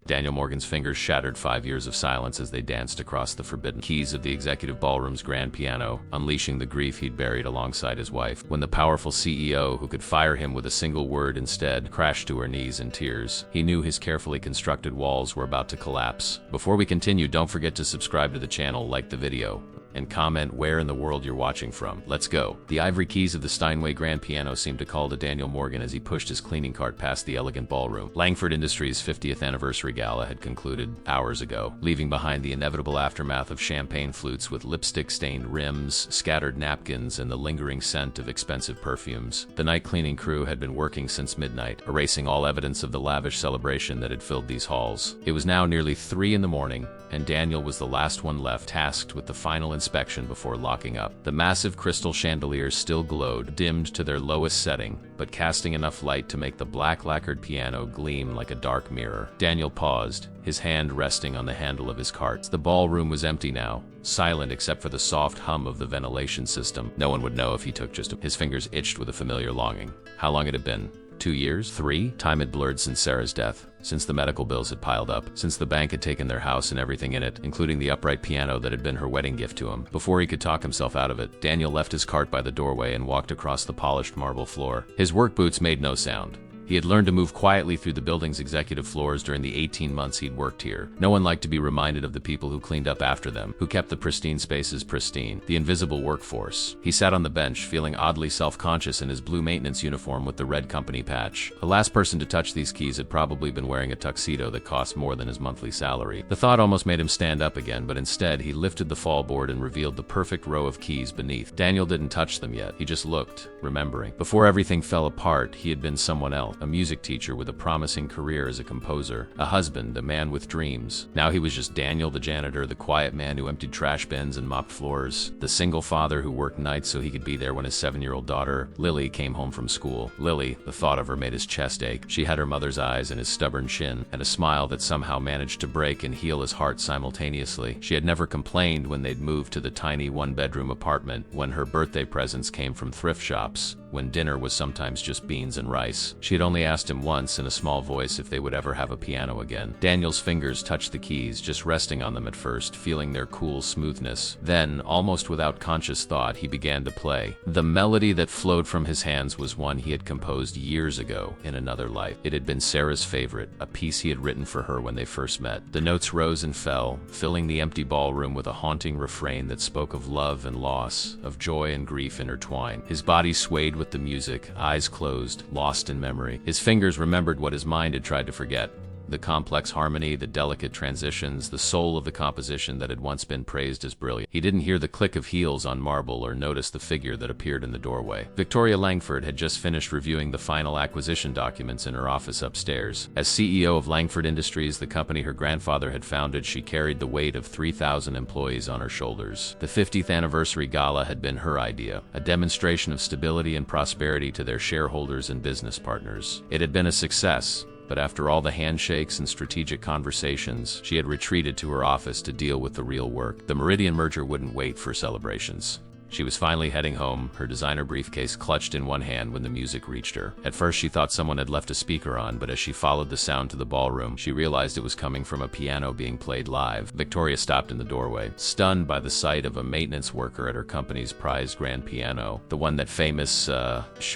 Daniel Morgan's fingers shattered 5 years of silence as they danced across the forbidden keys of the executive ballroom's grand piano, unleashing the grief he'd buried alongside his wife. When the powerful CEO, who could fire him with a single word instead, crashed to her knees in tears, he knew his carefully constructed walls were about to collapse. Before we continue, don't forget to subscribe to the channel, like the video, and comment where in the world you're watching from. Let's go. The ivory keys of the Steinway grand piano seemed to call to Daniel Morgan as he pushed his cleaning cart past the elegant ballroom. Langford Industries' 50th anniversary gala had concluded hours ago, leaving behind the inevitable aftermath of champagne flutes with lipstick-stained rims, scattered napkins, and the lingering scent of expensive perfumes. The night cleaning crew had been working since midnight, erasing all evidence of the lavish celebration that had filled these halls. It was now nearly 3 in the morning, and Daniel was the last one left, tasked with the final inspection before locking up. The massive crystal chandeliers still glowed, dimmed to their lowest setting, but casting enough light to make the black lacquered piano gleam like a dark mirror. Daniel paused, his hand resting on the handle of his cart. The ballroom was empty now, silent except for the soft hum of the ventilation system. No one would know if he took just a... His fingers itched with a familiar longing. How long had it been? 2 years? 3? Time had blurred since Sarah's death, since the medical bills had piled up, since the bank had taken their house and everything in it, including the upright piano that had been her wedding gift to him. Before he could talk himself out of it, Daniel left his cart by the doorway and walked across the polished marble floor. His work boots made no sound. He had learned to move quietly through the building's executive floors during the 18 months he'd worked here. No one liked to be reminded of the people who cleaned up after them, who kept the pristine spaces pristine, the invisible workforce. He sat on the bench, feeling oddly self-conscious in his blue maintenance uniform with the red company patch. The last person to touch these keys had probably been wearing a tuxedo that cost more than his monthly salary. The thought almost made him stand up again, but instead he lifted the fall board and revealed the perfect row of keys beneath. Daniel didn't touch them yet. He just looked, remembering. Before everything fell apart, he had been someone else. A music teacher with a promising career as a composer, a husband, a man with dreams. Now he was just Daniel the janitor, the quiet man who emptied trash bins and mopped floors, the single father who worked nights so he could be there when his 7-year-old daughter, Lily, came home from school. Lily, the thought of her made his chest ache. She had her mother's eyes and his stubborn chin, and a smile that somehow managed to break and heal his heart simultaneously. She had never complained when they'd moved to the tiny one-bedroom apartment, when her birthday presents came from thrift shops, when dinner was sometimes just beans and rice. She had only asked him once in a small voice if they would ever have a piano again. Daniel's fingers touched the keys, just resting on them at first, feeling their cool smoothness. Then, almost without conscious thought, he began to play. The melody that flowed from his hands was one he had composed years ago in another life. It had been Sarah's favorite, a piece he had written for her when they first met. The notes rose and fell, filling the empty ballroom with a haunting refrain that spoke of love and loss, of joy and grief intertwined. His body swayed with the music, eyes closed, lost in memory. His fingers remembered what his mind had tried to forget. The complex harmony, the delicate transitions, the soul of the composition that had once been praised as brilliant. He didn't hear the click of heels on marble or notice the figure that appeared in the doorway. Victoria Langford had just finished reviewing the final acquisition documents in her office upstairs. As CEO of Langford Industries, the company her grandfather had founded, she carried the weight of 3,000 employees on her shoulders. The 50th anniversary gala had been her idea, a demonstration of stability and prosperity to their shareholders and business partners. It had been a success, but after all the handshakes and strategic conversations, she had retreated to her office to deal with the real work. The Meridian merger wouldn't wait for celebrations. She was finally heading home, her designer briefcase clutched in one hand when the music reached her. At first she thought someone had left a speaker on, but as she followed the sound to the ballroom, she realized it was coming from a piano being played live. Victoria stopped in the doorway, stunned by the sight of a maintenance worker at her company's prized grand piano, the one that famous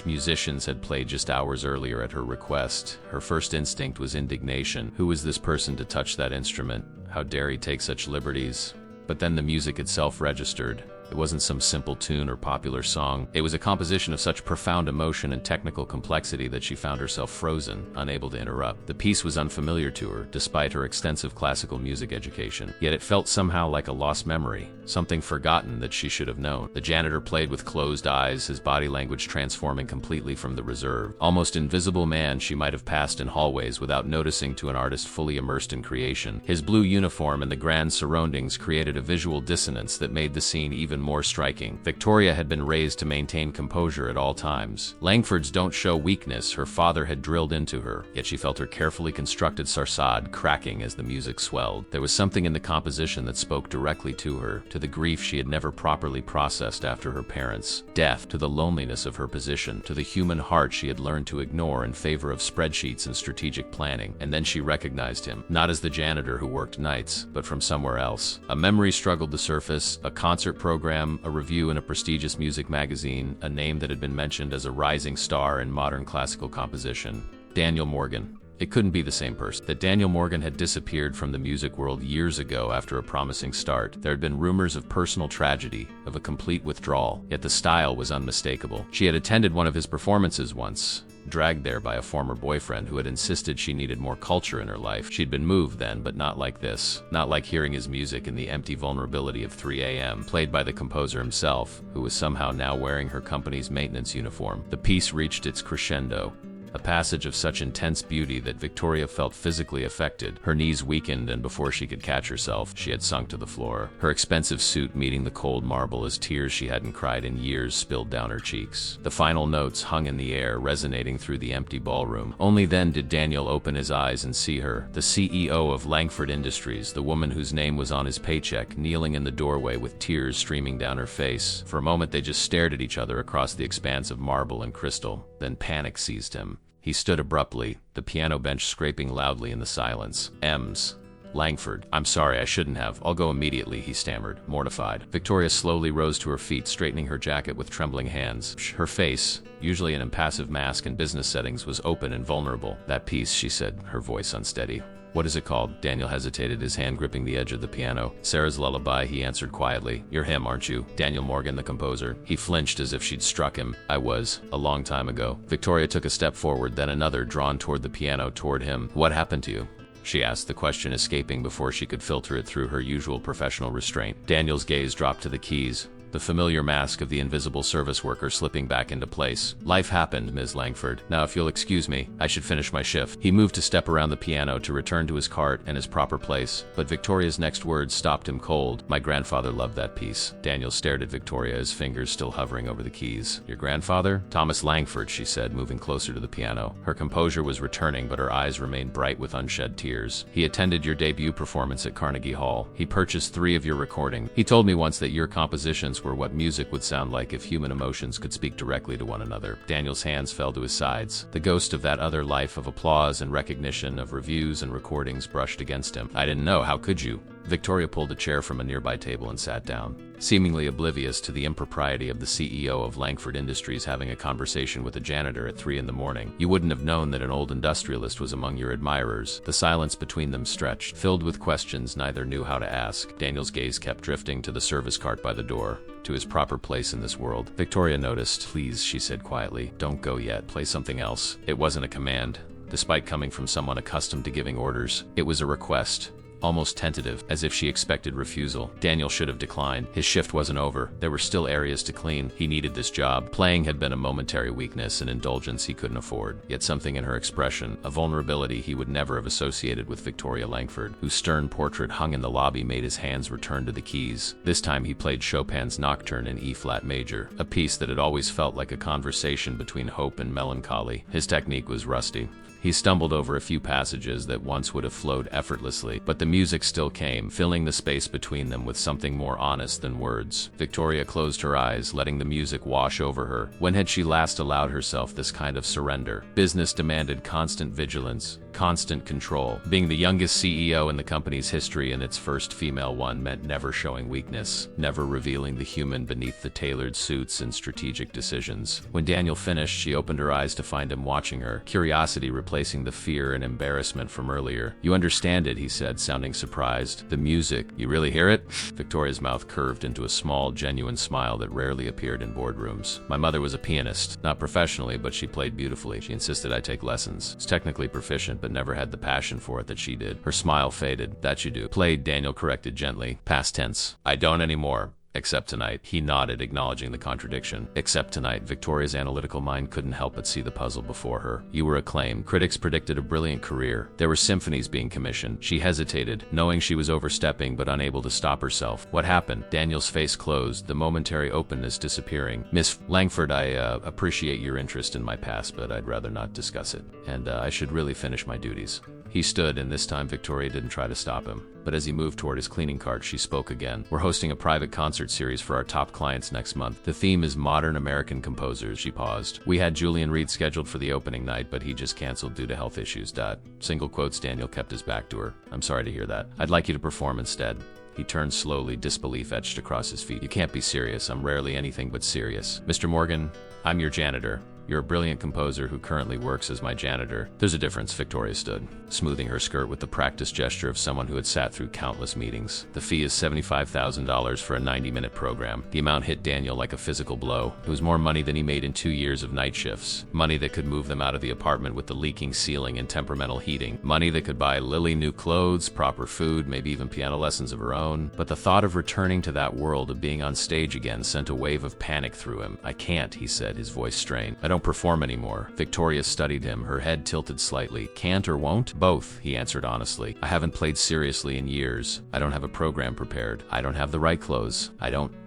musicians had played just hours earlier at her request. Her first instinct was indignation. Who was this person to touch that instrument? How dare he take such liberties? But then the music itself registered. It wasn't some simple tune or popular song. It was a composition of such profound emotion and technical complexity that she found herself frozen, unable to interrupt. The piece was unfamiliar to her, despite her extensive classical music education. Yet it felt somehow like a lost memory, something forgotten that she should have known. The janitor played with closed eyes, his body language transforming completely from the reserved, almost invisible man she might have passed in hallways without noticing to an artist fully immersed in creation. His blue uniform and the grand surroundings created a visual dissonance that made the scene even even more striking. Victoria had been raised to maintain composure at all times. Langford's don't show weakness her father had drilled into her, yet she felt her carefully constructed sarsad cracking as the music swelled. There was something in the composition that spoke directly to her, to the grief she had never properly processed after her parents' death, to the loneliness of her position, to the human heart she had learned to ignore in favor of spreadsheets and strategic planning. And then she recognized him, not as the janitor who worked nights, but from somewhere else. A memory struggled to surface, a concert program, a review in a prestigious music magazine, a name that had been mentioned as a rising star in modern classical composition. Daniel Morgan. It couldn't be the same person. That Daniel Morgan had disappeared from the music world years ago after a promising start. There had been rumors of personal tragedy, of a complete withdrawal, yet the style was unmistakable. She had attended one of his performances once, dragged there by a former boyfriend who had insisted she needed more culture in her life. She'd been moved then, but not like this. Not like hearing his music in the empty vulnerability of 3 a.m., played by the composer himself, who was somehow now wearing her company's maintenance uniform. The piece reached its crescendo. A passage of such intense beauty that Victoria felt physically affected. Her knees weakened, and before she could catch herself, she had sunk to the floor. Her expensive suit meeting the cold marble as tears she hadn't cried in years spilled down her cheeks. The final notes hung in the air, resonating through the empty ballroom. Only then did Daniel open his eyes and see her, the CEO of Langford Industries, the woman whose name was on his paycheck, kneeling in the doorway with tears streaming down her face. For a moment they just stared at each other across the expanse of marble and crystal. Then panic seized him. He stood abruptly, the piano bench scraping loudly in the silence. M's. Langford. I'm sorry, I shouldn't have. I'll go immediately, he stammered, mortified. Victoria slowly rose to her feet, straightening her jacket with trembling hands. Her face, usually an impassive mask in business settings, was open and vulnerable. That piece, she said, her voice unsteady. What is it called? Daniel hesitated, his hand gripping the edge of the piano. Sarah's Lullaby, he answered quietly. You're him, aren't you? Daniel Morgan, the composer. He flinched as if she'd struck him. I was, a long time ago. Victoria took a step forward, then another, drawn toward the piano, toward him. What happened to you? She asked, the question escaping before she could filter it through her usual professional restraint. Daniel's gaze dropped to the keys, the familiar mask of the invisible service worker slipping back into place. Life happened, Ms. Langford. Now, if you'll excuse me, I should finish my shift. He moved to step around the piano to return to his cart and his proper place, but Victoria's next words stopped him cold. My grandfather loved that piece. Daniel stared at Victoria, his fingers still hovering over the keys. Your grandfather? Thomas Langford, she said, moving closer to the piano. Her composure was returning, but her eyes remained bright with unshed tears. He attended your debut performance at Carnegie Hall. He purchased 3 of your recordings. He told me once that your compositions were what music would sound like if human emotions could speak directly to one another. Daniel's hands fell to his sides. The ghost of that other life of applause and recognition, of reviews and recordings, brushed against him. I didn't know. How could you? Victoria pulled a chair from a nearby table and sat down, seemingly oblivious to the impropriety of the CEO of Langford Industries having a conversation with a janitor at 3 in the morning. You wouldn't have known that an old industrialist was among your admirers. The silence between them stretched, filled with questions neither knew how to ask. Daniel's gaze kept drifting to the service cart by the door, to his proper place in this world. Victoria noticed. Please, she said quietly, don't go yet. Play something else. It wasn't a command. Despite coming from someone accustomed to giving orders, it was a request. Almost tentative, as if she expected refusal. Daniel should have declined. His shift wasn't over. There were still areas to clean. He needed this job. Playing had been a momentary weakness, an indulgence he couldn't afford. Yet something in her expression, a vulnerability he would never have associated with Victoria Langford, whose stern portrait hung in the lobby, made his hands return to the keys. This time he played Chopin's Nocturne in E-flat major, a piece that had always felt like a conversation between hope and melancholy. His technique was rusty. He stumbled over a few passages that once would have flowed effortlessly, but the music still came, filling the space between them with something more honest than words. Victoria closed her eyes, letting the music wash over her. When had she last allowed herself this kind of surrender? Business demanded constant vigilance, constant control. Being the youngest CEO in the company's history and its first female one meant never showing weakness, never revealing the human beneath the tailored suits and strategic decisions. When Daniel finished, she opened her eyes to find him watching her, curiosity replacing the fear and embarrassment from earlier. You understand it, he said, sounding surprised. The music, you really hear it? Victoria's mouth curved into a small, genuine smile that rarely appeared in boardrooms. My mother was a pianist, not professionally, but she played beautifully. She insisted I take lessons. Was technically proficient, but never had the passion for it that she did. Her smile faded. That you do. Played, Daniel corrected gently. Past tense. I don't anymore. Except tonight. He nodded, acknowledging the contradiction. Except tonight. Victoria's analytical mind couldn't help but see the puzzle before her. You were acclaimed. Critics predicted a brilliant career. There were symphonies being commissioned. She hesitated, knowing she was overstepping but unable to stop herself. What happened? Daniel's face closed, the momentary openness disappearing. Miss Langford, I appreciate your interest in my past, but I'd rather not discuss it. And I should really finish my duties. He stood, and this time Victoria didn't try to stop him. But as he moved toward his cleaning cart, she spoke again. We're hosting a private concert series for our top clients next month. The theme is modern American composers. She paused. We had Julian Reed scheduled for the opening night, but he just canceled due to health issues. Single quotes. Daniel kept his back to her. I'm sorry to hear that. I'd like you to perform instead. He turned slowly, disbelief etched across his feet. You can't be serious. I'm rarely anything but serious. Mr. Morgan, I'm your janitor. You're a brilliant composer who currently works as my janitor. There's a difference. Victoria stood, smoothing her skirt with the practiced gesture of someone who had sat through countless meetings. The fee is $75,000 for a 90-minute program. The amount hit Daniel like a physical blow. It was more money than he made in 2 years of night shifts. Money that could move them out of the apartment with the leaking ceiling and temperamental heating. Money that could buy Lily new clothes, proper food, maybe even piano lessons of her own. But the thought of returning to that world, of being on stage again, sent a wave of panic through him. I can't, he said, his voice strained. I don't perform anymore. Victoria studied him, her head tilted slightly. Can't or won't? Both, he answered honestly. I haven't played seriously in years. I don't have a program prepared. I don't have the right clothes.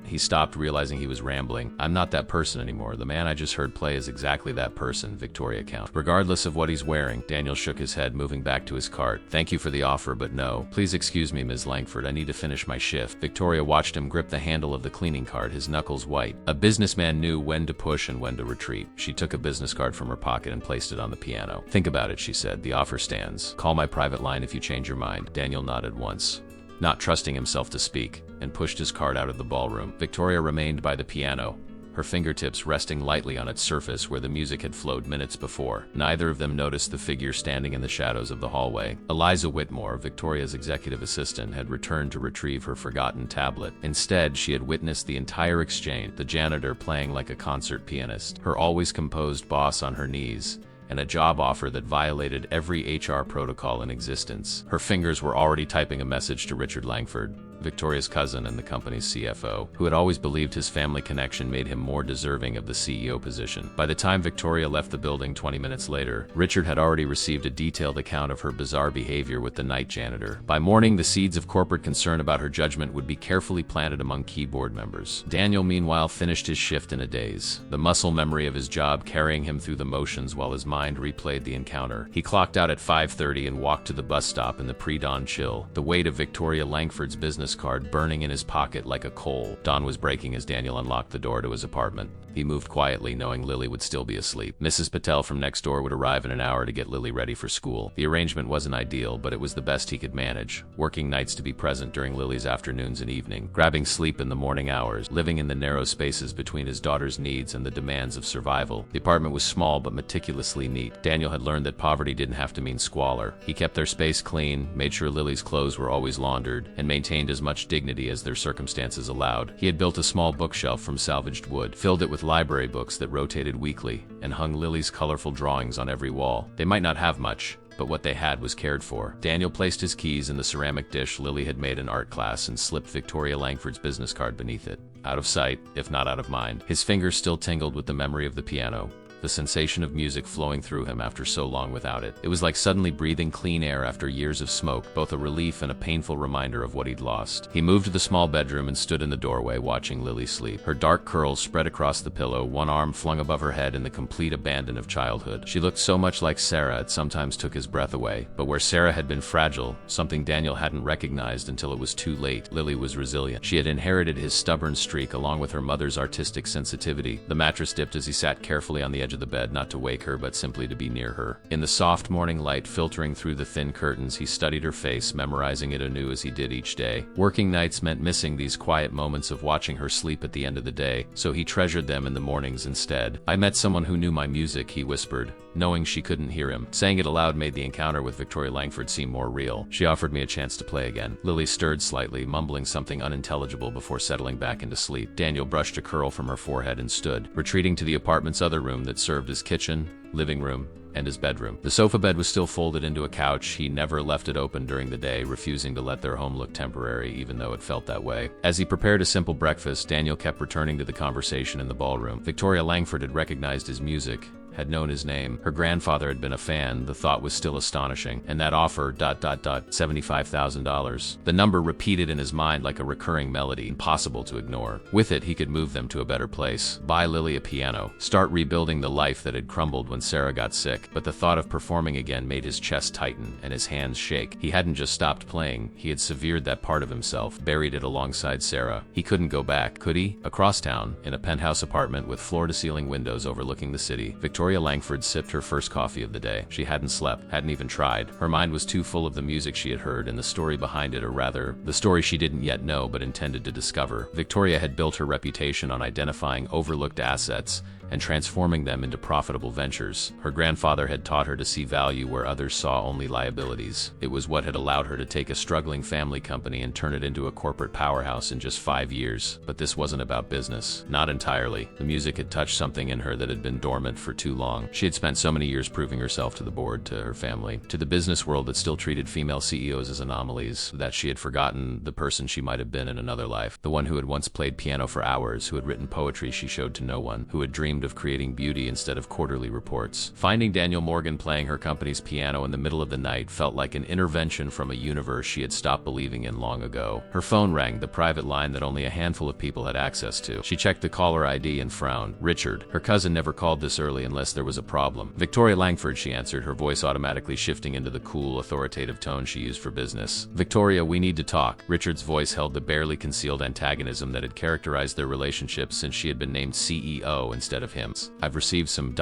He stopped, realizing he was rambling. I'm not that person anymore. The man I just heard play is exactly that person, Victoria countered. Regardless of what he's wearing, Daniel shook his head, moving back to his cart. Thank you for the offer, but no. Please excuse me, Ms. Langford. I need to finish my shift. Victoria watched him grip the handle of the cleaning cart, his knuckles white. A businessman knew when to push and when to retreat. She took a business card from her pocket and placed it on the piano. Think about it, she said. The offer stands. Call my private line if you change your mind. Daniel nodded once, not trusting himself to speak, and pushed his cart out of the ballroom. Victoria remained by the piano, her fingertips resting lightly on its surface where the music had flowed minutes before. Neither of them noticed the figure standing in the shadows of the hallway. Eliza Whitmore, Victoria's executive assistant, had returned to retrieve her forgotten tablet. Instead, she had witnessed the entire exchange, the janitor playing like a concert pianist, her always composed boss on her knees, and a job offer that violated every HR protocol in existence. Her fingers were already typing a message to Richard Langford, Victoria's cousin and the company's CFO, who had always believed his family connection made him more deserving of the CEO position. By the time Victoria left the building 20 minutes later, Richard had already received a detailed account of her bizarre behavior with the night janitor. By morning, the seeds of corporate concern about her judgment would be carefully planted among key board members. Daniel, meanwhile, finished his shift in a daze, the muscle memory of his job carrying him through the motions while his mind replayed the encounter. He clocked out at 5:30 and walked to the bus stop in the pre-dawn chill, the weight of Victoria Langford's business card burning in his pocket like a coal. Dawn was breaking as Daniel unlocked the door to his apartment. He moved quietly, knowing Lily would still be asleep. Mrs. Patel from next door would arrive in an hour to get Lily ready for school. The arrangement wasn't ideal, but it was the best he could manage, working nights to be present during Lily's afternoons and evening, grabbing sleep in the morning hours, living in the narrow spaces between his daughter's needs and the demands of survival. The apartment was small but meticulously neat. Daniel had learned that poverty didn't have to mean squalor. He kept their space clean, made sure Lily's clothes were always laundered, and maintained as much dignity as their circumstances allowed. He had built a small bookshelf from salvaged wood, filled it with library books that rotated weekly, and hung Lily's colorful drawings on every wall. They might not have much, but what they had was cared for. Daniel placed his keys in the ceramic dish Lily had made in art class and slipped Victoria Langford's business card beneath it. Out of sight, if not out of mind. His fingers still tingled with the memory of the piano, the sensation of music flowing through him after so long without it. It was like suddenly breathing clean air after years of smoke, both a relief and a painful reminder of what he'd lost. He moved to the small bedroom and stood in the doorway, watching Lily sleep. Her dark curls spread across the pillow, one arm flung above her head in the complete abandon of childhood. She looked so much like Sarah it sometimes took his breath away. But where Sarah had been fragile, something Daniel hadn't recognized until it was too late, Lily was resilient. She had inherited his stubborn streak along with her mother's artistic sensitivity. The mattress dipped as he sat carefully on the edge of the bed, not to wake her, but simply to be near her. In the soft morning light filtering through the thin curtains, he studied her face, memorizing it anew as he did each day. Working nights meant missing these quiet moments of watching her sleep at the end of the day, so he treasured them in the mornings instead. I met someone who knew my music, he whispered, knowing she couldn't hear him. Saying it aloud made the encounter with Victoria Langford seem more real. She offered me a chance to play again. Lily stirred slightly, mumbling something unintelligible before settling back into sleep. Daniel brushed a curl from her forehead and stood, retreating to the apartment's other room that served as kitchen, living room, and his bedroom. The sofa bed was still folded into a couch. He never left it open during the day, refusing to let their home look temporary, even though it felt that way. As he prepared a simple breakfast, Daniel kept returning to the conversation in the ballroom. Victoria Langford had recognized his music, had known his name. Her grandfather had been a fan. The thought was still astonishing. And that offer, $75,000. The number repeated in his mind like a recurring melody, impossible to ignore. With it, he could move them to a better place. Buy Lily a piano. Start rebuilding the life that had crumbled when Sarah got sick. But the thought of performing again made his chest tighten and his hands shake. He hadn't just stopped playing. He had severed that part of himself, buried it alongside Sarah. He couldn't go back, could he? Across town, in a penthouse apartment with floor-to-ceiling windows overlooking the city, Victoria Langford sipped her first coffee of the day. She hadn't slept, hadn't even tried. Her mind was too full of the music she had heard and the story behind it, or rather, the story she didn't yet know but intended to discover. Victoria had built her reputation on identifying overlooked assets and transforming them into profitable ventures. Her grandfather had taught her to see value where others saw only liabilities. It was what had allowed her to take a struggling family company and turn it into a corporate powerhouse in just 5 years. But this wasn't about business. Not entirely. The music had touched something in her that had been dormant for too long. She had spent so many years proving herself to the board, to her family, to the business world that still treated female CEOs as anomalies, that she had forgotten the person she might have been in another life. The one who had once played piano for hours, who had written poetry she showed to no one, who had dreamed of creating beauty instead of quarterly reports. Finding Daniel Morgan playing her company's piano in the middle of the night felt like an intervention from a universe she had stopped believing in long ago. Her phone rang, the private line that only a handful of people had access to. She checked the caller ID and frowned. Richard. Her cousin never called this early unless there was a problem. Victoria Langford, she answered, her voice automatically shifting into the cool, authoritative tone she used for business. Victoria, we need to talk. Richard's voice held the barely concealed antagonism that had characterized their relationship since she had been named CEO instead of him. I've received some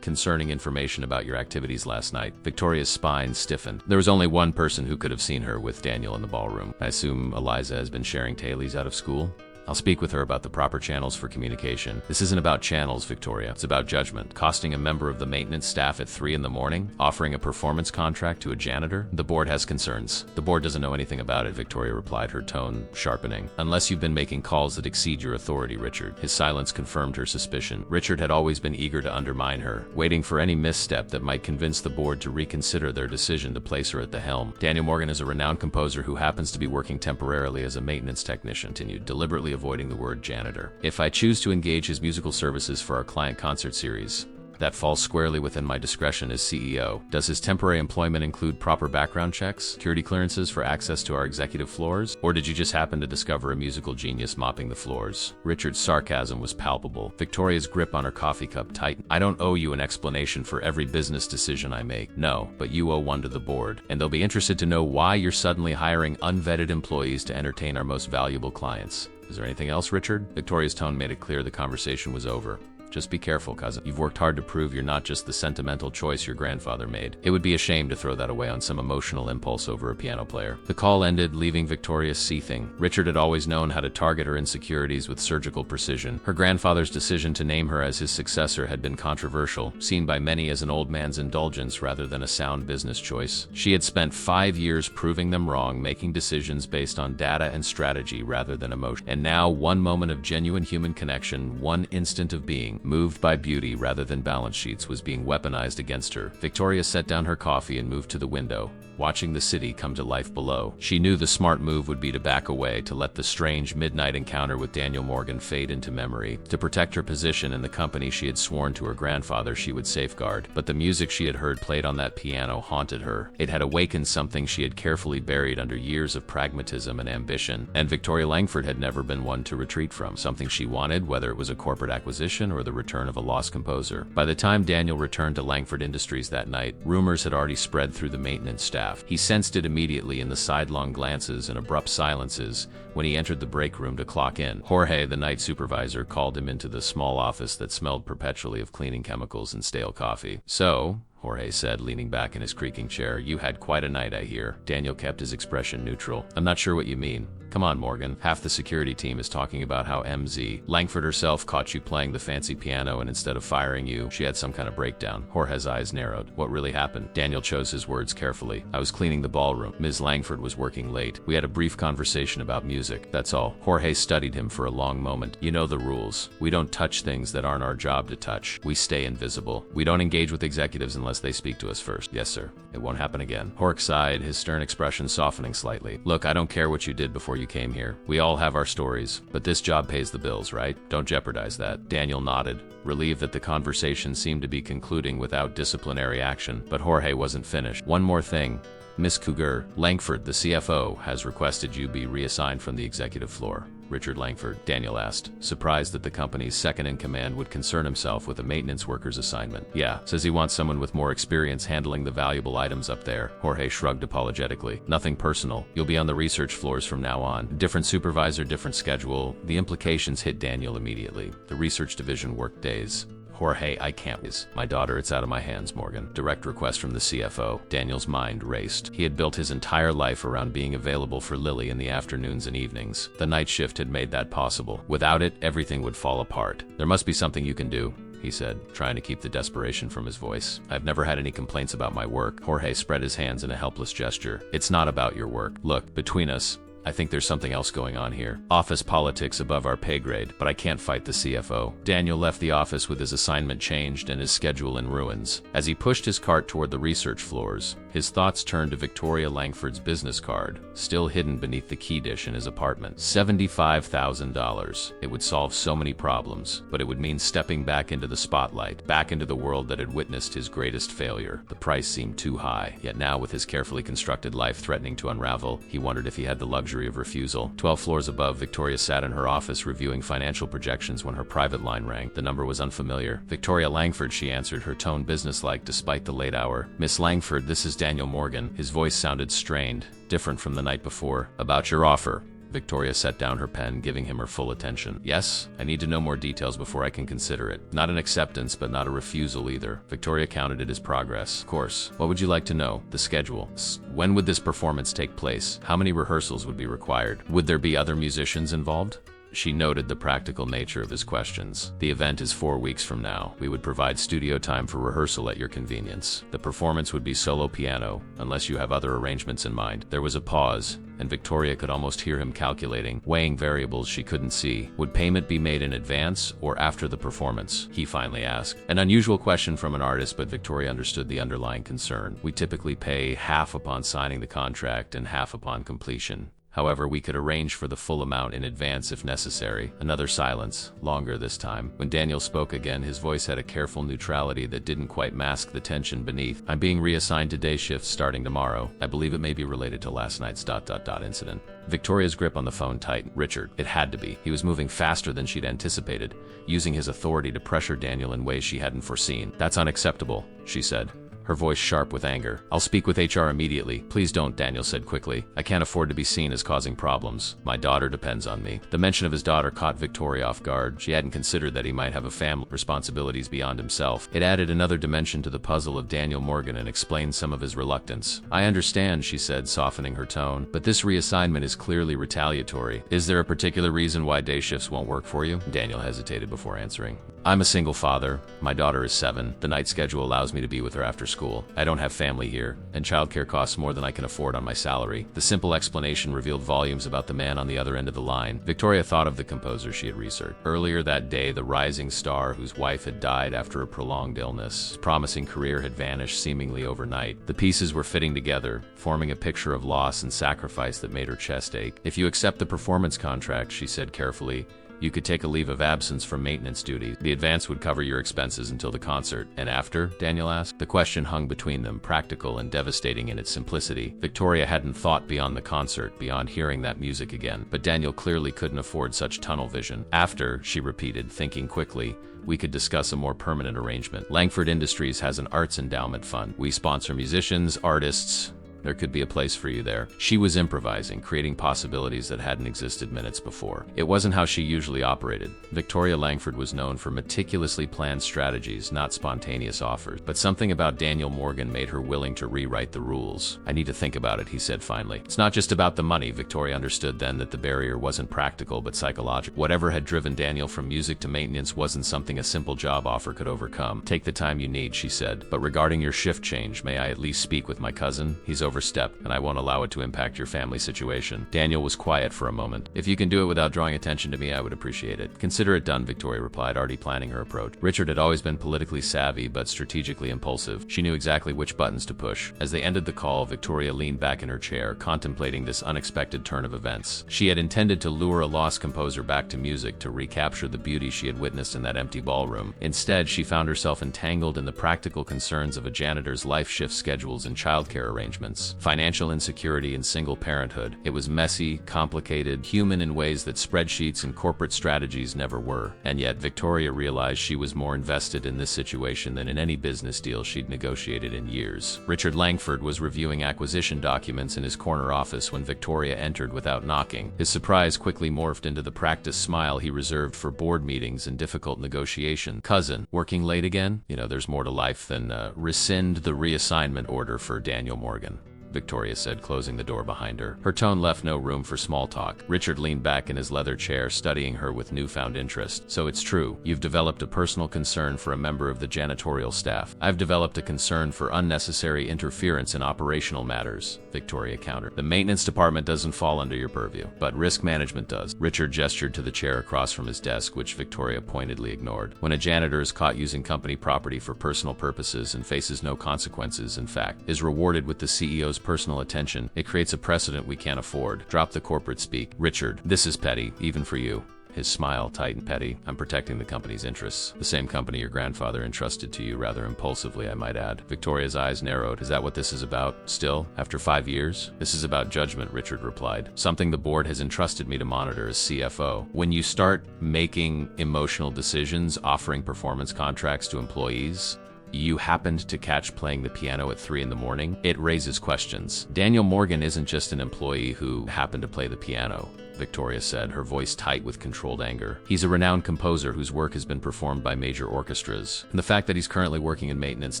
concerning information about your activities last night. Victoria's spine stiffened. There was only one person who could have seen her with Daniel in the ballroom. I assume Eliza has been sharing tailies out of school? I'll speak with her about the proper channels for communication. This isn't about channels, Victoria. It's about judgment. Costing a member of the maintenance staff at 3 in the morning? Offering a performance contract to a janitor? The board has concerns. The board doesn't know anything about it, Victoria replied, her tone sharpening. Unless you've been making calls that exceed your authority, Richard. His silence confirmed her suspicion. Richard had always been eager to undermine her, waiting for any misstep that might convince the board to reconsider their decision to place her at the helm. Daniel Morgan is a renowned composer who happens to be working temporarily as a maintenance technician, continued, deliberately avoiding the word janitor. If I choose to engage his musical services for our client concert series, that falls squarely within my discretion as CEO. Does his temporary employment include proper background checks, security clearances for access to our executive floors? Or did you just happen to discover a musical genius mopping the floors? Richard's sarcasm was palpable. Victoria's grip on her coffee cup tightened. I don't owe you an explanation for every business decision I make. No, but you owe one to the board. And they'll be interested to know why you're suddenly hiring unvetted employees to entertain our most valuable clients. Is there anything else, Richard? Victoria's tone made it clear the conversation was over. Just be careful, cousin. You've worked hard to prove you're not just the sentimental choice your grandfather made. It would be a shame to throw that away on some emotional impulse over a piano player. The call ended, leaving Victoria seething. Richard had always known how to target her insecurities with surgical precision. Her grandfather's decision to name her as his successor had been controversial, seen by many as an old man's indulgence rather than a sound business choice. She had spent 5 years proving them wrong, making decisions based on data and strategy rather than emotion. And now, one moment of genuine human connection, one instant of being moved by beauty rather than balance sheets, was being weaponized against her. Victoria set down her coffee and moved to the window, watching the city come to life below. She knew the smart move would be to back away, to let the strange midnight encounter with Daniel Morgan fade into memory, to protect her position in the company she had sworn to her grandfather she would safeguard. But the music she had heard played on that piano haunted her. It had awakened something she had carefully buried under years of pragmatism and ambition, and Victoria Langford had never been one to retreat from. Something she wanted, whether it was a corporate acquisition or the return of a lost composer. By the time Daniel returned to Langford Industries that night, rumors had already spread through the maintenance staff. He sensed it immediately in the sidelong glances and abrupt silences when he entered the break room to clock in. Jorge, the night supervisor, called him into the small office that smelled perpetually of cleaning chemicals and stale coffee. "So," Jorge said, leaning back in his creaking chair, "you had quite a night, I hear." Daniel kept his expression neutral. "I'm not sure what you mean." "Come on, Morgan. Half the security team is talking about how MZ Langford herself caught you playing the fancy piano, and instead of firing you, she had some kind of breakdown." Jorge's eyes narrowed. "What really happened?" Daniel chose his words carefully. "I was cleaning the ballroom. Ms. Langford was working late. We had a brief conversation about music. That's all." Jorge studied him for a long moment. "You know the rules. We don't touch things that aren't our job to touch. We stay invisible. We don't engage with executives unless unless they speak to us first. Yes, sir. It won't happen again. Hork sighed, his stern expression softening slightly. Look, I don't care what you did before you came here. We all have our stories, but this job pays the bills, right? Don't jeopardize that. Daniel nodded, relieved that the conversation seemed to be concluding without disciplinary action, but Jorge wasn't finished. One more thing. Miss Cougar, Langford, the CFO, has requested you be reassigned from the executive floor. Richard Langford, Daniel asked, surprised that the company's second-in-command would concern himself with a maintenance worker's assignment. Yeah, says he wants someone with more experience handling the valuable items up there. Jorge shrugged apologetically. Nothing personal. You'll be on the research floors from now on. Different supervisor, different schedule. The implications hit Daniel immediately. The research division worked days. Jorge, I can't. My daughter, it's out of my hands, Morgan. Direct request from the CFO. Daniel's mind raced. He had built his entire life around being available for Lily in the afternoons and evenings. The night shift had made that possible. Without it, everything would fall apart. There must be something you can do, he said, trying to keep the desperation from his voice. I've never had any complaints about my work. Jorge spread his hands in a helpless gesture. It's not about your work. Look, between us, I think there's something else going on here. Office politics above our pay grade, but I can't fight the CFO. Daniel left the office with his assignment changed and his schedule in ruins. As he pushed his cart toward the research floors, his thoughts turned to Victoria Langford's business card, still hidden beneath the key dish in his apartment. $75,000. It would solve so many problems, but it would mean stepping back into the spotlight, back into the world that had witnessed his greatest failure. The price seemed too high, yet now with his carefully constructed life threatening to unravel, he wondered if he had the luxury of refusal. 12 floors above, Victoria sat in her office reviewing financial projections when her private line rang. The number was unfamiliar. Victoria Langford, she answered, her tone businesslike despite the late hour. Miss Langford, this is Daniel Morgan. His voice sounded strained, different from the night before. About your offer. Victoria set down her pen, giving him her full attention. Yes, I need to know more details before I can consider it. Not an acceptance, but not a refusal either. Victoria counted it as progress. Of course. What would you like to know? The schedule. When would this performance take place? How many rehearsals would be required? Would there be other musicians involved? She noted the practical nature of his questions. The event is 4 weeks from now. We would provide studio time for rehearsal at your convenience. The performance would be solo piano, unless you have other arrangements in mind. There was a pause, and Victoria could almost hear him calculating, weighing variables she couldn't see. Would payment be made in advance or after the performance? He finally asked. An unusual question from an artist, but Victoria understood the underlying concern. We typically pay half upon signing the contract and half upon completion. However, we could arrange for the full amount in advance if necessary. Another silence, longer this time. When Daniel spoke again, his voice had a careful neutrality that didn't quite mask the tension beneath. I'm being reassigned to day shifts starting tomorrow. I believe it may be related to last night's ... incident. Victoria's grip on the phone tightened. Richard, it had to be. He was moving faster than she'd anticipated, using his authority to pressure Daniel in ways she hadn't foreseen. That's unacceptable, she said, her voice sharp with anger. I'll speak with HR immediately. Please don't, Daniel said quickly. I can't afford to be seen as causing problems. My daughter depends on me. The mention of his daughter caught Victoria off guard. She hadn't considered that he might have a family, responsibilities beyond himself. It added another dimension to the puzzle of Daniel Morgan and explained some of his reluctance. I understand, she said, softening her tone, but this reassignment is clearly retaliatory. Is there a particular reason why day shifts won't work for you? Daniel hesitated before answering. I'm a single father. My daughter is 7. The night schedule allows me to be with her after school. I don't have family here, and childcare costs more than I can afford on my salary. The simple explanation revealed volumes about the man on the other end of the line. Victoria thought of the composer she had researched. Earlier that day, the rising star whose wife had died after a prolonged illness. His promising career had vanished seemingly overnight. The pieces were fitting together, forming a picture of loss and sacrifice that made her chest ache. If you accept the performance contract, she said carefully, you could take a leave of absence from maintenance duty. The advance would cover your expenses until the concert. And after? Daniel asked. The question hung between them, practical and devastating in its simplicity. Victoria hadn't thought beyond the concert, beyond hearing that music again. But Daniel clearly couldn't afford such tunnel vision. After, she repeated, thinking quickly, we could discuss a more permanent arrangement. Langford Industries has an arts endowment fund. We sponsor musicians, artists. There could be a place for you there. She was improvising, creating possibilities that hadn't existed minutes before. It wasn't how she usually operated. Victoria Langford was known for meticulously planned strategies, not spontaneous offers. But something about Daniel Morgan made her willing to rewrite the rules. I need to think about it, he said finally. It's not just about the money. Victoria understood then that the barrier wasn't practical but psychological. Whatever had driven Daniel from music to maintenance wasn't something a simple job offer could overcome. Take the time you need, she said. But regarding your shift change, may I at least speak with my cousin? He's overstepped, and I won't allow it to impact your family situation. Daniel was quiet for a moment. If you can do it without drawing attention to me, I would appreciate it. Consider it done, Victoria replied, already planning her approach. Richard had always been politically savvy, but strategically impulsive. She knew exactly which buttons to push. As they ended the call, Victoria leaned back in her chair, contemplating this unexpected turn of events. She had intended to lure a lost composer back to music to recapture the beauty she had witnessed in that empty ballroom. Instead, she found herself entangled in the practical concerns of a janitor's life shift schedules and childcare arrangements, financial insecurity and single parenthood. It was messy, complicated, human in ways that spreadsheets and corporate strategies never were. And yet, Victoria realized she was more invested in this situation than in any business deal she'd negotiated in years. Richard Langford was reviewing acquisition documents in his corner office when Victoria entered without knocking. His surprise quickly morphed into the practiced smile he reserved for board meetings and difficult negotiation. Cousin, working late again? You know, there's more to life than rescind the reassignment order for Daniel Morgan, Victoria said, closing the door behind her. Her tone left no room for small talk. Richard leaned back in his leather chair, studying her with newfound interest. So it's true. You've developed a personal concern for a member of the janitorial staff. I've developed a concern for unnecessary interference in operational matters, Victoria countered. The maintenance department doesn't fall under your purview, but risk management does. Richard gestured to the chair across from his desk, which Victoria pointedly ignored. When a janitor is caught using company property for personal purposes and faces no consequences, in fact, is rewarded with the CEO's personal attention, it creates a precedent we can't afford. Drop the corporate speak. Richard, this is petty, even for you. His smile tightened. Petty? I'm protecting the company's interests. The same company your grandfather entrusted to you rather impulsively, I might add. Victoria's eyes narrowed. Is that what this is about? Still, after 5 years? This is about judgment, Richard replied. Something the board has entrusted me to monitor as CFO. When you start making emotional decisions, offering performance contracts to employees, you happened to catch playing the piano at 3 in the morning, it raises questions. Daniel Morgan isn't just an employee who happened to play the piano, Victoria said, her voice tight with controlled anger. He's a renowned composer whose work has been performed by major orchestras. And the fact that he's currently working in maintenance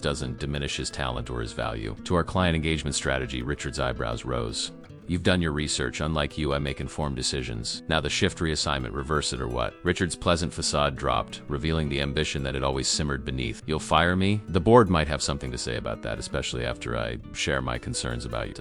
doesn't diminish his talent or his value. To our client engagement strategy, Richard's eyebrows rose. You've done your research. Unlike you, I make informed decisions. Now the shift reassignment, reverse it or what? Richard's pleasant facade dropped, revealing the ambition that had always simmered beneath. You'll fire me? The board might have something to say about that, especially after I share my concerns about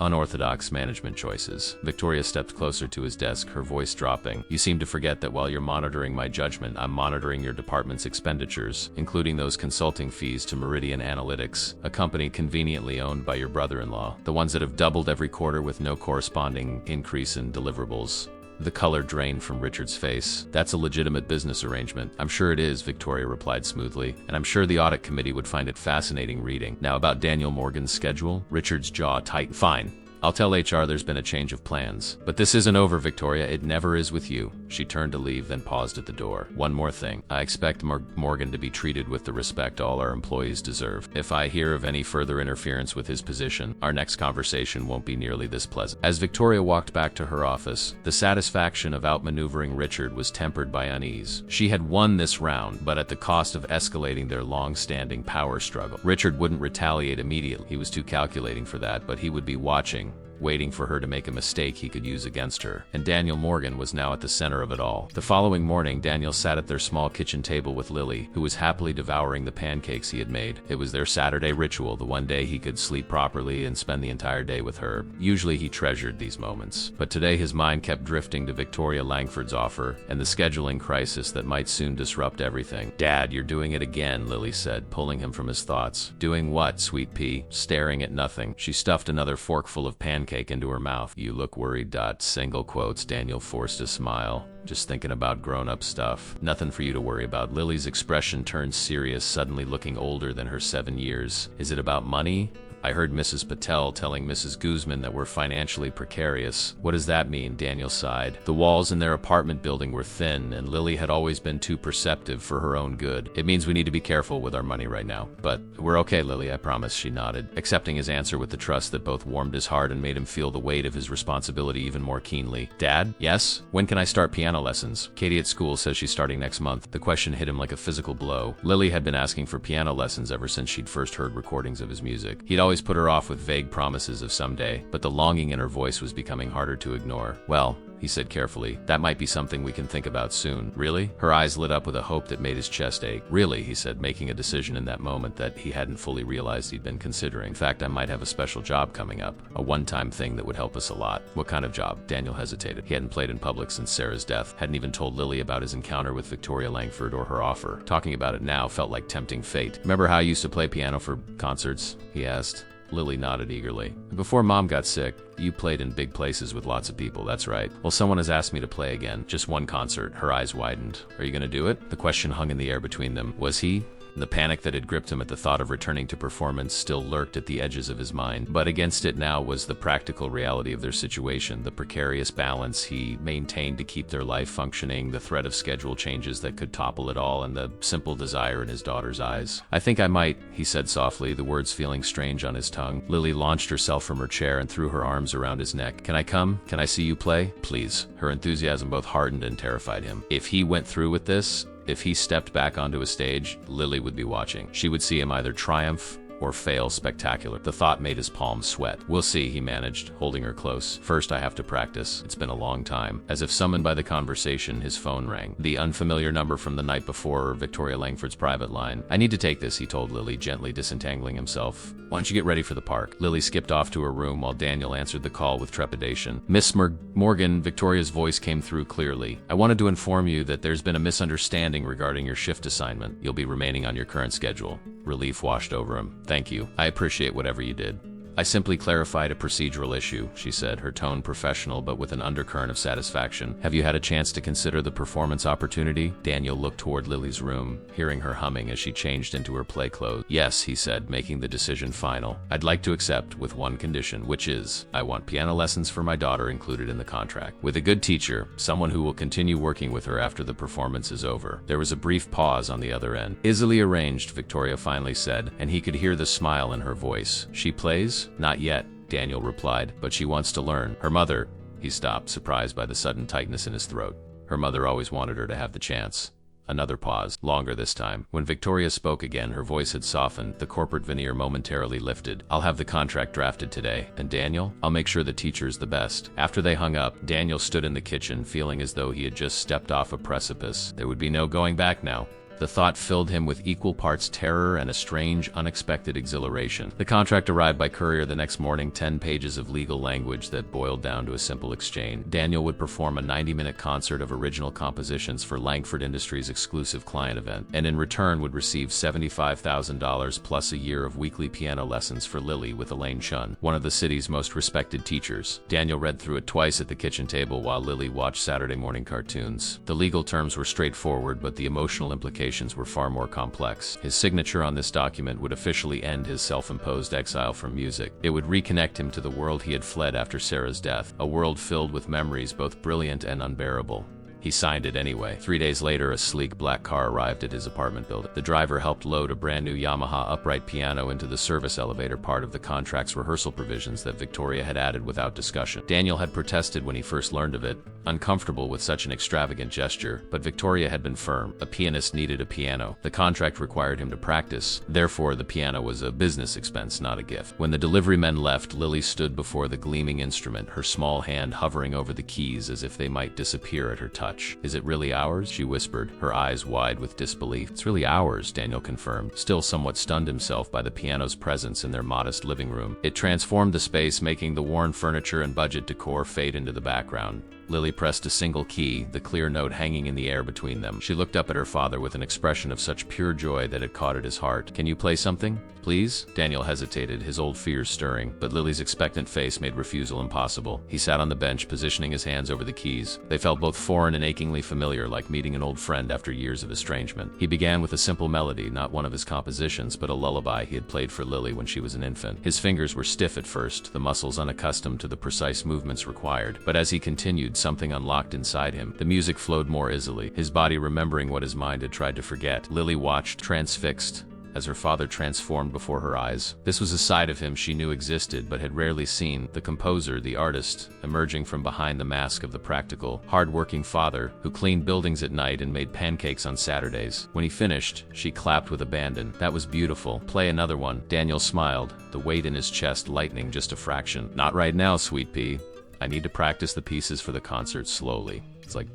unorthodox management choices. Victoria stepped closer to his desk, her voice dropping. You seem to forget that while you're monitoring my judgment, I'm monitoring your department's expenditures, including those consulting fees to Meridian Analytics, a company conveniently owned by your brother-in-law, the ones that have doubled every quarter with no corresponding increase in deliverables. The color drained from Richard's face. That's a legitimate business arrangement. I'm sure it is, Victoria replied smoothly, and I'm sure the audit committee would find it fascinating reading. Now about Daniel Morgan's schedule, Richard's jaw tightened. Fine. I'll tell HR there's been a change of plans. But this isn't over, Victoria. It never is with you. She turned to leave, then paused at the door. One more thing. I expect Morgan to be treated with the respect all our employees deserve. If I hear of any further interference with his position, our next conversation won't be nearly this pleasant. As Victoria walked back to her office, the satisfaction of outmaneuvering Richard was tempered by unease. She had won this round, but at the cost of escalating their long-standing power struggle. Richard wouldn't retaliate immediately. He was too calculating for that, but he would be watching, waiting for her to make a mistake he could use against her. And Daniel Morgan was now at the center of it all. The following morning, Daniel sat at their small kitchen table with Lily, who was happily devouring the pancakes he had made. It was their Saturday ritual, the one day he could sleep properly and spend the entire day with her. Usually he treasured these moments, but today his mind kept drifting to Victoria Langford's offer and the scheduling crisis that might soon disrupt everything. Dad, you're doing it again, Lily said, pulling him from his thoughts. Doing what, sweet pea? Staring at nothing. She stuffed another forkful of pancakes into her mouth. You look worried. Single quotes. Daniel forced a smile. Just thinking about grown-up stuff. Nothing for you to worry about. Lily's expression turned serious, suddenly looking older than her 7 years. Is it about money? I heard Mrs. Patel telling Mrs. Guzman that we're financially precarious. What does that mean? Daniel sighed. The walls in their apartment building were thin, and Lily had always been too perceptive for her own good. It means we need to be careful with our money right now. But we're okay, Lily, I promise, she nodded, accepting his answer with the trust that both warmed his heart and made him feel the weight of his responsibility even more keenly. Dad? Yes? When can I start piano lessons? Katie at school says she's starting next month. The question hit him like a physical blow. Lily had been asking for piano lessons ever since she'd first heard recordings of his music. He'd always put her off with vague promises of someday, but the longing in her voice was becoming harder to ignore. Well, he said carefully. That might be something we can think about soon. Really? Her eyes lit up with a hope that made his chest ache. Really, he said, making a decision in that moment that he hadn't fully realized he'd been considering. In fact, I might have a special job coming up. A one-time thing that would help us a lot. What kind of job? Daniel hesitated. He hadn't played in public since Sarah's death, hadn't even told Lily about his encounter with Victoria Langford or her offer. Talking about it now felt like tempting fate. Remember how I used to play piano for concerts? He asked. Lily nodded eagerly. Before Mom got sick, you played in big places with lots of people, that's right. Well, someone has asked me to play again. Just one concert. Her eyes widened. Are you gonna do it? The question hung in the air between them. Was he? The panic that had gripped him at the thought of returning to performance still lurked at the edges of his mind. But against it now was the practical reality of their situation, the precarious balance he maintained to keep their life functioning, the threat of schedule changes that could topple it all, and the simple desire in his daughter's eyes. I think I might, he said softly, the words feeling strange on his tongue. Lily launched herself from her chair and threw her arms around his neck. Can I come? Can I see you play? Please. Her enthusiasm both hardened and terrified him. If he went through with this, if he stepped back onto a stage, Lily would be watching. She would see him either triumph or fail spectacular. The thought made his palms sweat. We'll see, he managed, holding her close. First, I have to practice. It's been a long time. As if summoned by the conversation, his phone rang. The unfamiliar number from the night before, Victoria Langford's private line. I need to take this, he told Lily, gently disentangling himself. Why don't you get ready for the park? Lily skipped off to her room while Daniel answered the call with trepidation. Miss Morgan, Victoria's voice came through clearly. I wanted to inform you that there's been a misunderstanding regarding your shift assignment. You'll be remaining on your current schedule. Relief washed over him. Thank you. I appreciate whatever you did. I simply clarified a procedural issue, she said, her tone professional but with an undercurrent of satisfaction. Have you had a chance to consider the performance opportunity? Daniel looked toward Lily's room, hearing her humming as she changed into her play clothes. Yes, he said, making the decision final. I'd like to accept with one condition, which is, I want piano lessons for my daughter included in the contract. With a good teacher, someone who will continue working with her after the performance is over. There was a brief pause on the other end. Easily arranged, Victoria finally said, and he could hear the smile in her voice. She plays? Not yet, Daniel replied, but she wants to learn. Her mother, he stopped, surprised by the sudden tightness in his throat. Her mother always wanted her to have the chance. Another pause, longer this time. When Victoria spoke again, her voice had softened, the corporate veneer momentarily lifted. I'll have the contract drafted today. And Daniel? I'll make sure the teacher's the best. After they hung up, Daniel stood in the kitchen, feeling as though he had just stepped off a precipice. There would be no going back now. The thought filled him with equal parts terror and a strange, unexpected exhilaration. The contract arrived by courier the next morning, 10 pages of legal language that boiled down to a simple exchange. Daniel would perform a 90-minute concert of original compositions for Langford Industries' exclusive client event, and in return would receive $75,000 plus a year of weekly piano lessons for Lily with Elaine Chun, one of the city's most respected teachers. Daniel read through it twice at the kitchen table while Lily watched Saturday morning cartoons. The legal terms were straightforward, but the emotional implications were far more complex. His signature on this document would officially end his self-imposed exile from music. It would reconnect him to the world he had fled after Sarah's death, a world filled with memories both brilliant and unbearable. He signed it anyway. 3 days later, a sleek black car arrived at his apartment building. The driver helped load a brand new Yamaha upright piano into the service elevator, part of the contract's rehearsal provisions that Victoria had added without discussion. Daniel had protested when he first learned of it, uncomfortable with such an extravagant gesture, but Victoria had been firm. A pianist needed a piano. The contract required him to practice. Therefore, the piano was a business expense, not a gift. When the delivery men left, Lily stood before the gleaming instrument, her small hand hovering over the keys as if they might disappear at her touch. Is it really ours? She whispered, her eyes wide with disbelief. It's really ours, Daniel confirmed, still somewhat stunned himself by the piano's presence in their modest living room. It transformed the space, making the worn furniture and budget decor fade into the background. Lily pressed a single key, the clear note hanging in the air between them. She looked up at her father with an expression of such pure joy that it caught at his heart. Can you play something? Please? Daniel hesitated, his old fears stirring, but Lily's expectant face made refusal impossible. He sat on the bench, positioning his hands over the keys. They felt both foreign and achingly familiar, like meeting an old friend after years of estrangement. He began with a simple melody, not one of his compositions, but a lullaby he had played for Lily when she was an infant. His fingers were stiff at first, the muscles unaccustomed to the precise movements required, but as he continued, something unlocked inside him. The music flowed more easily, his body remembering what his mind had tried to forget. Lily watched, transfixed, as her father transformed before her eyes. This was a side of him she knew existed but had rarely seen, the composer, the artist, emerging from behind the mask of the practical, hard-working father who cleaned buildings at night and made pancakes on Saturdays. When he finished, she clapped with abandon. That was beautiful. Play another one. Daniel smiled, the weight in his chest lightening just a fraction. Not right now, sweet pea. I need to practice the pieces for the concert slowly. It's like ...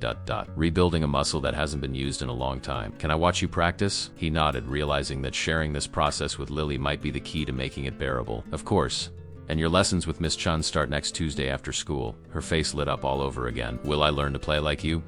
rebuilding a muscle that hasn't been used in a long time. Can I watch you practice? He nodded, realizing that sharing this process with Lily might be the key to making it bearable. Of course. And your lessons with Miss Chun start next Tuesday after school. Her face lit up all over again. Will I learn to play like you?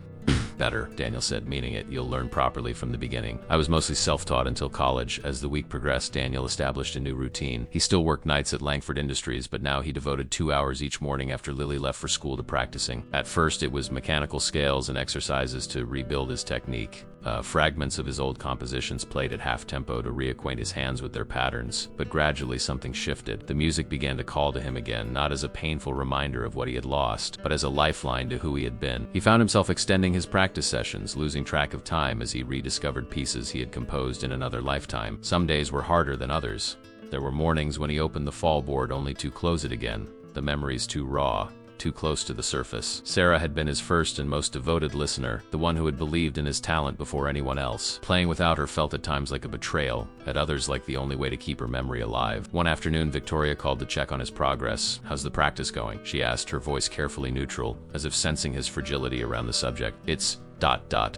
Better, Daniel said, meaning it. You'll learn properly from the beginning. I was mostly self-taught until college. As the week progressed, Daniel established a new routine. He still worked nights at Langford Industries, but now he devoted 2 hours each morning after Lily left for school to practicing. At first, it was mechanical scales and exercises to rebuild his technique. Fragments of his old compositions played at half-tempo to reacquaint his hands with their patterns. But gradually something shifted. The music began to call to him again, not as a painful reminder of what he had lost, but as a lifeline to who he had been. He found himself extending his practice sessions, losing track of time as he rediscovered pieces he had composed in another lifetime. Some days were harder than others. There were mornings when he opened the fall board only to close it again, the memories too raw, too close to the surface. Sarah had been his first and most devoted listener, the one who had believed in his talent before anyone else. Playing without her felt at times like a betrayal, at others like the only way to keep her memory alive. One afternoon, Victoria called to check on his progress. How's the practice going? She asked, her voice carefully neutral, as if sensing his fragility around the subject. It's ...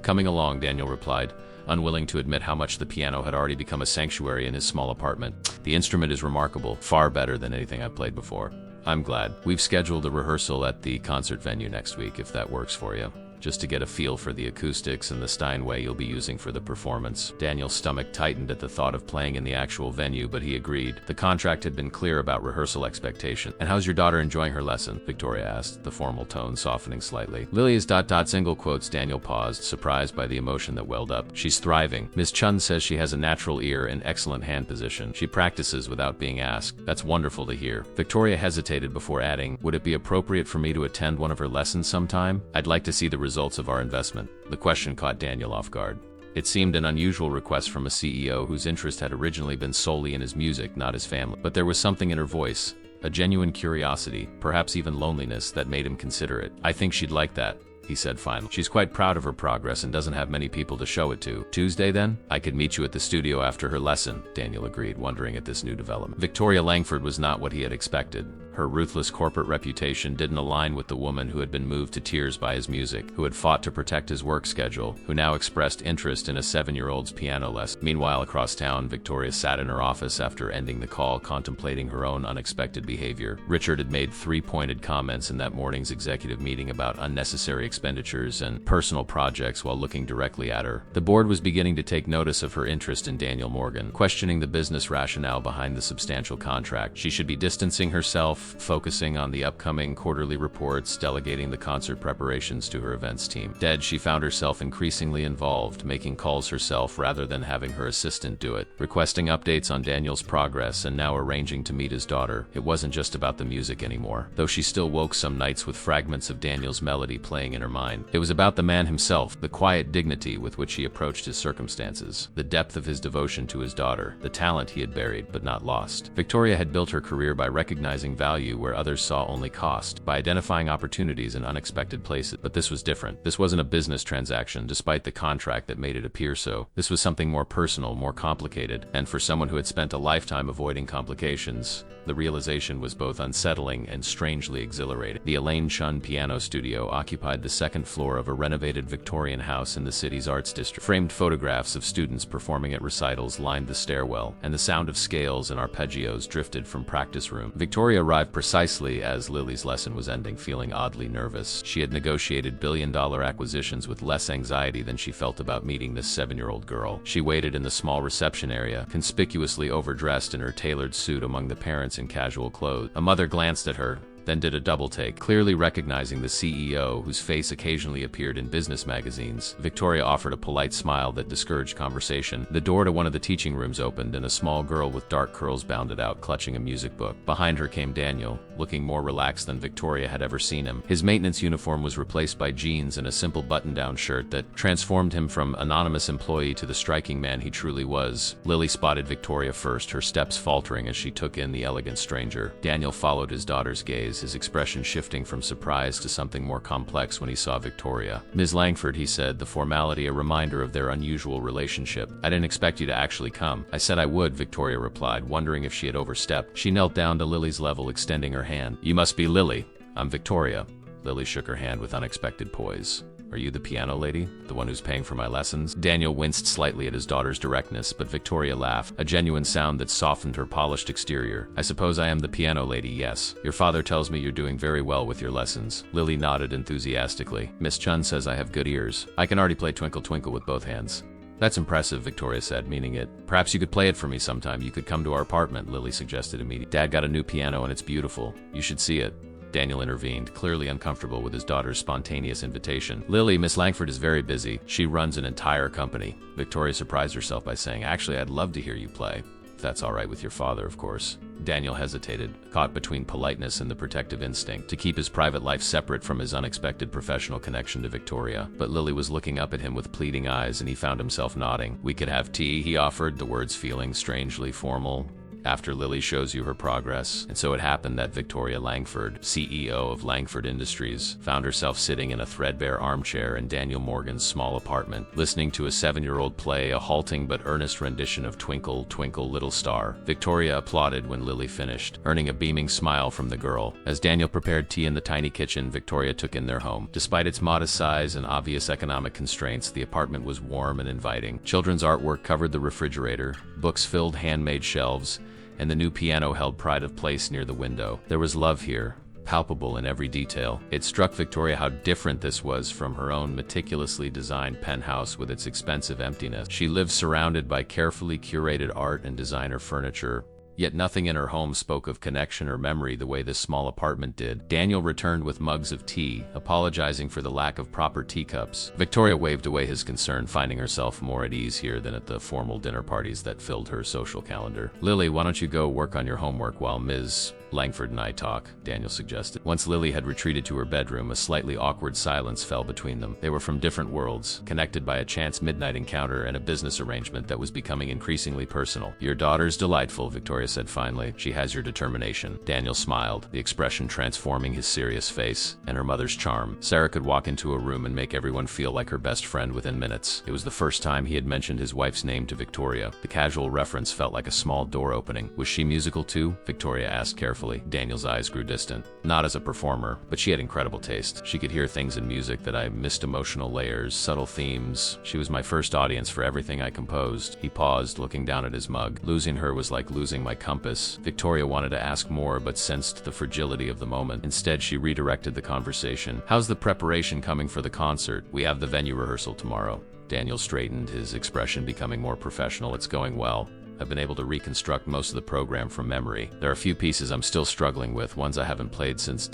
coming along, Daniel replied, unwilling to admit how much the piano had already become a sanctuary in his small apartment. The instrument is remarkable, far better than anything I've played before. I'm glad. We've scheduled a rehearsal at the concert venue next week, if that works for you. Just to get a feel for the acoustics and the Steinway you'll be using for the performance. Daniel's stomach tightened at the thought of playing in the actual venue, but he agreed. The contract had been clear about rehearsal expectation. And how's your daughter enjoying her lesson? Victoria asked, the formal tone softening slightly. Lily is ... single quotes. Daniel paused, surprised by the emotion that welled up. She's thriving. Miss Chun says she has a natural ear and excellent hand position. She practices without being asked. That's wonderful to hear. Victoria hesitated before adding, would it be appropriate for me to attend one of her lessons sometime? I'd like to see the results of our investment. The question caught Daniel off guard. It seemed an unusual request from a CEO whose interest had originally been solely in his music, not his family. But there was something in her voice, a genuine curiosity, perhaps even loneliness, that made him consider it. I think she'd like that, he said finally. She's quite proud of her progress and doesn't have many people to show it to. Tuesday then? I could meet you at the studio after her lesson, Daniel agreed, wondering at this new development. Victoria Langford was not what he had expected. Her ruthless corporate reputation didn't align with the woman who had been moved to tears by his music, who had fought to protect his work schedule, who now expressed interest in a 7-year-old's piano lesson. Meanwhile, across town, Victoria sat in her office after ending the call, contemplating her own unexpected behavior. Richard had made 3 pointed comments in that morning's executive meeting about unnecessary expenditures and personal projects while looking directly at her. The board was beginning to take notice of her interest in Daniel Morgan, questioning the business rationale behind the substantial contract. She should be distancing herself, focusing on the upcoming quarterly reports, delegating the concert preparations to her events team. Instead, she found herself increasingly involved, making calls herself rather than having her assistant do it, requesting updates on Daniel's progress, and now arranging to meet his daughter. It wasn't just about the music anymore, though she still woke some nights with fragments of Daniel's melody playing in her mind. It was about the man himself, the quiet dignity with which he approached his circumstances, the depth of his devotion to his daughter, the talent he had buried but not lost. Victoria had built her career by recognizing value where others saw only cost, by identifying opportunities in unexpected places. But this was different. This wasn't a business transaction, despite the contract that made it appear so. This was something more personal, more complicated, and for someone who had spent a lifetime avoiding complications, the realization was both unsettling and strangely exhilarating. The Elaine Chun Piano Studio occupied the second floor of a renovated Victorian house in the city's arts district. Framed photographs of students performing at recitals lined the stairwell, and the sound of scales and arpeggios drifted from practice room. Victoria arrived precisely as Lily's lesson was ending, feeling oddly nervous. She had negotiated billion-dollar acquisitions with less anxiety than she felt about meeting this 7-year-old girl. She waited in the small reception area, conspicuously overdressed in her tailored suit among the parents in casual clothes. A mother glanced at her, then did a double take, clearly recognizing the CEO, whose face occasionally appeared in business magazines. Victoria offered a polite smile that discouraged conversation. The door to one of the teaching rooms opened, and a small girl with dark curls bounded out, clutching a music book. Behind her came Daniel, looking more relaxed than Victoria had ever seen him. His maintenance uniform was replaced by jeans and a simple button-down shirt that transformed him from anonymous employee to the striking man he truly was. Lily spotted Victoria first, her steps faltering as she took in the elegant stranger. Daniel followed his daughter's gaze, his expression shifting from surprise to something more complex when he saw Victoria. Ms. Langford, he said, the formality a reminder of their unusual relationship. I didn't expect you to actually come. I said I would, Victoria replied, wondering if she had overstepped. She knelt down to Lily's level, extending her hand. You must be Lily. I'm Victoria. Lily shook her hand with unexpected poise. Are you the piano lady? The one who's paying for my lessons? Daniel winced slightly at his daughter's directness, but Victoria laughed, a genuine sound that softened her polished exterior. I suppose I am the piano lady, yes. Your father tells me you're doing very well with your lessons. Lily nodded enthusiastically. Miss Chun says I have good ears. I can already play Twinkle Twinkle with both hands. That's impressive, Victoria said, meaning it. Perhaps you could play it for me sometime. You could come to our apartment, Lily suggested immediately. Dad got a new piano and it's beautiful. You should see it. Daniel intervened, clearly uncomfortable with his daughter's spontaneous invitation. Lily, Miss Langford is very busy. She runs an entire company. Victoria surprised herself by saying, actually, I'd love to hear you play. If that's all right with your father, of course. Daniel hesitated, caught between politeness and the protective instinct to keep his private life separate from his unexpected professional connection to Victoria. But Lily was looking up at him with pleading eyes, and he found himself nodding. We could have tea, he offered, the words feeling strangely formal. After Lily shows you her progress. And so it happened that Victoria Langford, CEO of Langford Industries, found herself sitting in a threadbare armchair in Daniel Morgan's small apartment, listening to a 7-year-old play a halting but earnest rendition of Twinkle, Twinkle, Little Star. Victoria applauded when Lily finished, earning a beaming smile from the girl. As Daniel prepared tea in the tiny kitchen Victoria took in their home. Despite its modest size and obvious economic constraints, the apartment was warm and inviting. Children's artwork covered the refrigerator, books filled handmade shelves, and the new piano held pride of place near the window. There was love here, palpable in every detail. It struck Victoria how different this was from her own meticulously designed penthouse with its expensive emptiness. She lived surrounded by carefully curated art and designer furniture, yet nothing in her home spoke of connection or memory the way this small apartment did. Daniel returned with mugs of tea, apologizing for the lack of proper teacups. Victoria waved away his concern, finding herself more at ease here than at the formal dinner parties that filled her social calendar. Lily, why don't you go work on your homework while Ms. Langford and I talk, Daniel suggested. Once Lily had retreated to her bedroom, a slightly awkward silence fell between them. They were from different worlds, connected by a chance midnight encounter and a business arrangement that was becoming increasingly personal. Your daughter's delightful, Victoria said finally. She has your determination. Daniel smiled, the expression transforming his serious face, and her mother's charm. Sarah could walk into a room and make everyone feel like her best friend within minutes. It was the first time he had mentioned his wife's name to Victoria. The casual reference felt like a small door opening. Was she musical too? Victoria asked carefully. Daniel's eyes grew distant. Not as a performer, but she had incredible taste. She could hear things in music that I missed, emotional layers, subtle themes. She was my first audience for everything I composed. He paused, looking down at his mug. Losing her was like losing my compass. Victoria wanted to ask more, but sensed the fragility of the moment. Instead, she redirected the conversation. How's the preparation coming for the concert? We have the venue rehearsal tomorrow. Daniel straightened, his expression becoming more professional. It's going well. I've been able to reconstruct most of the program from memory. There are a few pieces I'm still struggling with, ones I haven't played since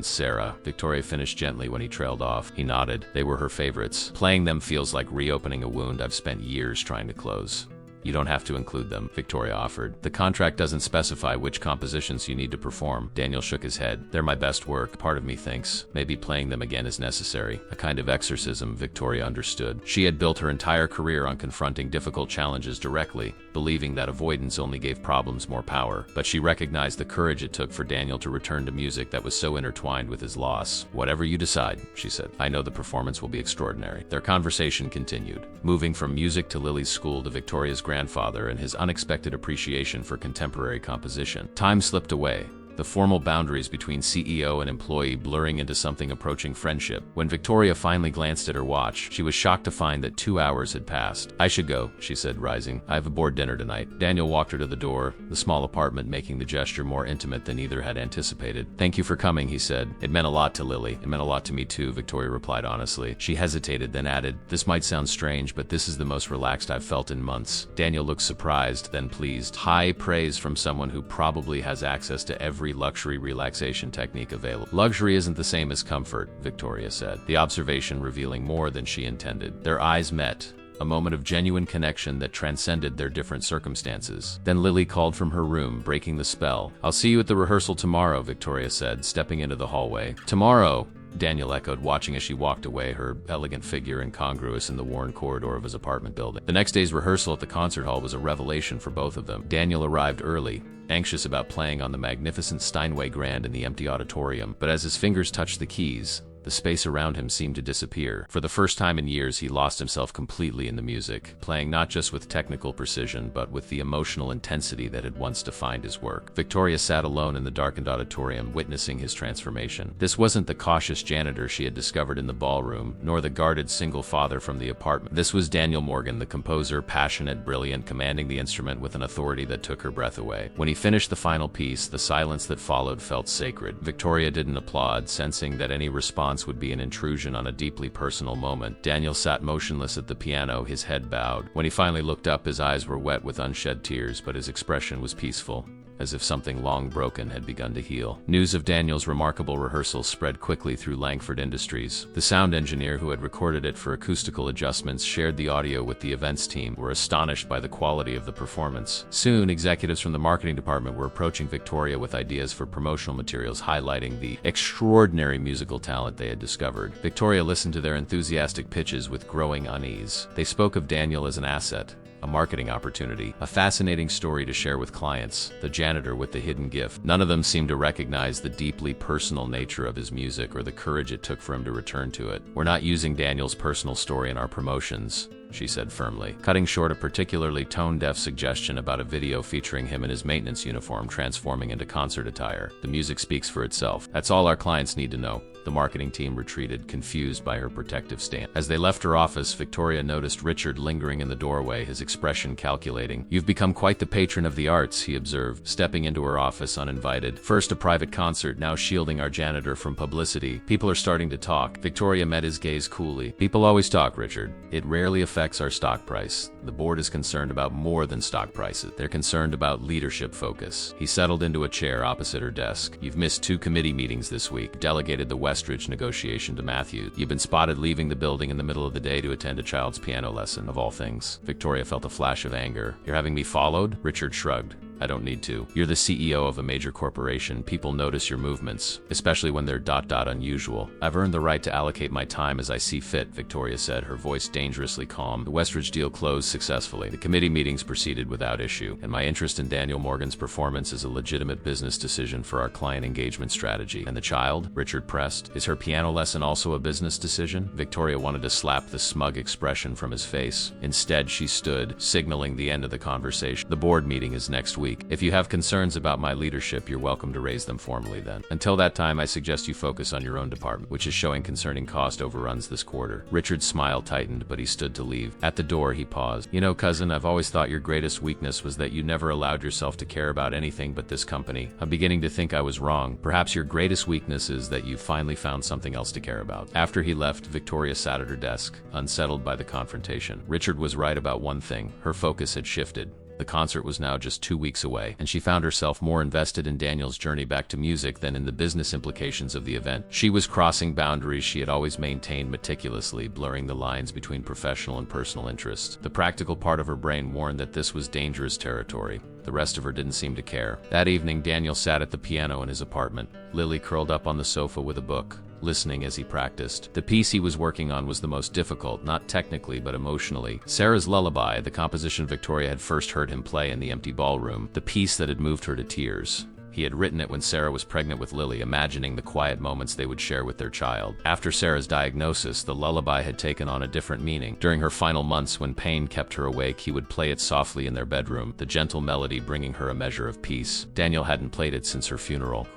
Sarah. Victoria finished gently when he trailed off. He nodded. They were her favorites. Playing them feels like reopening a wound I've spent years trying to close. You don't have to include them, Victoria offered. The contract doesn't specify which compositions you need to perform. Daniel shook his head. They're my best work. Part of me thinks maybe playing them again is necessary. A kind of exorcism, Victoria understood. She had built her entire career on confronting difficult challenges directly, believing that avoidance only gave problems more power. But she recognized the courage it took for Daniel to return to music that was so intertwined with his loss. Whatever you decide, she said. I know the performance will be extraordinary. Their conversation continued, moving from music to Lily's school to Victoria's grandfather and his unexpected appreciation for contemporary composition. Time slipped away, the formal boundaries between CEO and employee blurring into something approaching friendship. When Victoria finally glanced at her watch, she was shocked to find that 2 hours had passed. I should go, she said, rising. I have a board dinner tonight. Daniel walked her to the door, the small apartment making the gesture more intimate than either had anticipated. Thank you for coming, he said. It meant a lot to Lily. It meant a lot to me too, Victoria replied honestly. She hesitated, then added, this might sound strange, but this is the most relaxed I've felt in months. Daniel looked surprised, then pleased. High praise from someone who probably has access to every luxury relaxation technique available. Luxury isn't the same as comfort, Victoria said, the observation revealing more than she intended. Their eyes met, a moment of genuine connection that transcended their different circumstances. Then Lily called from her room, breaking the spell. I'll see you at the rehearsal tomorrow, Victoria said, stepping into the hallway. Tomorrow, Daniel echoed, watching as she walked away, her elegant figure incongruous in the worn corridor of his apartment building. The next day's rehearsal at the concert hall was a revelation for both of them. Daniel arrived early, anxious about playing on the magnificent Steinway Grand in the empty auditorium, but as his fingers touched the keys, The space around him seemed to disappear. For the first time in years, he lost himself completely in the music, playing not just with technical precision, but with the emotional intensity that had once defined his work. Victoria sat alone in the darkened auditorium, witnessing his transformation. This wasn't the cautious janitor she had discovered in the ballroom, nor the guarded single father from the apartment. This was Daniel Morgan, the composer, passionate, brilliant, commanding the instrument with an authority that took her breath away. When he finished the final piece, the silence that followed felt sacred. Victoria didn't applaud, sensing that any response would be an intrusion on a deeply personal moment. Daniel sat motionless at the piano, his head bowed. When he finally looked up, his eyes were wet with unshed tears, but his expression was peaceful, as if something long broken had begun to heal. News of Daniel's remarkable rehearsal spread quickly through Langford Industries. The sound engineer who had recorded it for acoustical adjustments shared the audio with the events team, were astonished by the quality of the performance. Soon, executives from the marketing department were approaching Victoria with ideas for promotional materials highlighting the extraordinary musical talent they had discovered. Victoria listened to their enthusiastic pitches with growing unease. They spoke of Daniel as an asset, a marketing opportunity, a fascinating story to share with clients, the janitor with the hidden gift. None of them seemed to recognize the deeply personal nature of his music or the courage it took for him to return to it. "We're not using Daniel's personal story in our promotions," she said firmly, cutting short a particularly tone-deaf suggestion about a video featuring him in his maintenance uniform transforming into concert attire. "The music speaks for itself. That's all our clients need to know." The marketing team retreated, confused by her protective stance. As they left her office, Victoria noticed Richard lingering in the doorway, his expression calculating. "You've become quite the patron of the arts," he observed, stepping into her office uninvited. "First a private concert, now shielding our janitor from publicity. People are starting to talk." Victoria met his gaze coolly. "People always talk, Richard. It rarely affects our stock price. The board is concerned about more than stock prices. They're concerned about leadership focus." He settled into a chair opposite her desk. "You've missed 2 committee meetings this week. Delegated the Westridge negotiation to Matthew. You've been spotted leaving the building in the middle of the day to attend a child's piano lesson, of all things." Victoria felt a flash of anger. "You're having me followed?" Richard shrugged. "I don't need to. You're the CEO of a major corporation. People notice your movements, especially when they're unusual. I've earned the right to allocate my time as I see fit," Victoria said, her voice dangerously calm. The Westridge deal closed successfully. The committee meetings proceeded without issue, and my interest in Daniel Morgan's performance is a legitimate business decision for our client engagement strategy. "And the child?" Richard pressed. "Is her piano lesson also a business decision?" Victoria wanted to slap the smug expression from his face. Instead, she stood, signaling the end of the conversation. "The board meeting is next week. If you have concerns about my leadership, you're welcome to raise them formally then. Until that time, I suggest you focus on your own department, which is showing concerning cost overruns this quarter." Richard's smile tightened, but he stood to leave. At the door, he paused. "You know, cousin, I've always thought your greatest weakness was that you never allowed yourself to care about anything but this company. I'm beginning to think I was wrong. Perhaps your greatest weakness is that you finally found something else to care about." After he left, Victoria sat at her desk, unsettled by the confrontation. Richard was right about one thing. Her focus had shifted. The concert was now just 2 weeks away, and she found herself more invested in Daniel's journey back to music than in the business implications of the event. She was crossing boundaries she had always maintained meticulously, blurring the lines between professional and personal interests. The practical part of her brain warned that this was dangerous territory. The rest of her didn't seem to care. That evening, Daniel sat at the piano in his apartment, Lily curled up on the sofa with a book, listening as he practiced. The piece he was working on was the most difficult, not technically but emotionally. Sarah's Lullaby, the composition Victoria had first heard him play in the empty ballroom, the piece that had moved her to tears. He had written it when Sarah was pregnant with Lily, imagining the quiet moments they would share with their child. After Sarah's diagnosis, the lullaby had taken on a different meaning. During her final months, when pain kept her awake, he would play it softly in their bedroom, the gentle melody bringing her a measure of peace. Daniel hadn't played it since her funeral.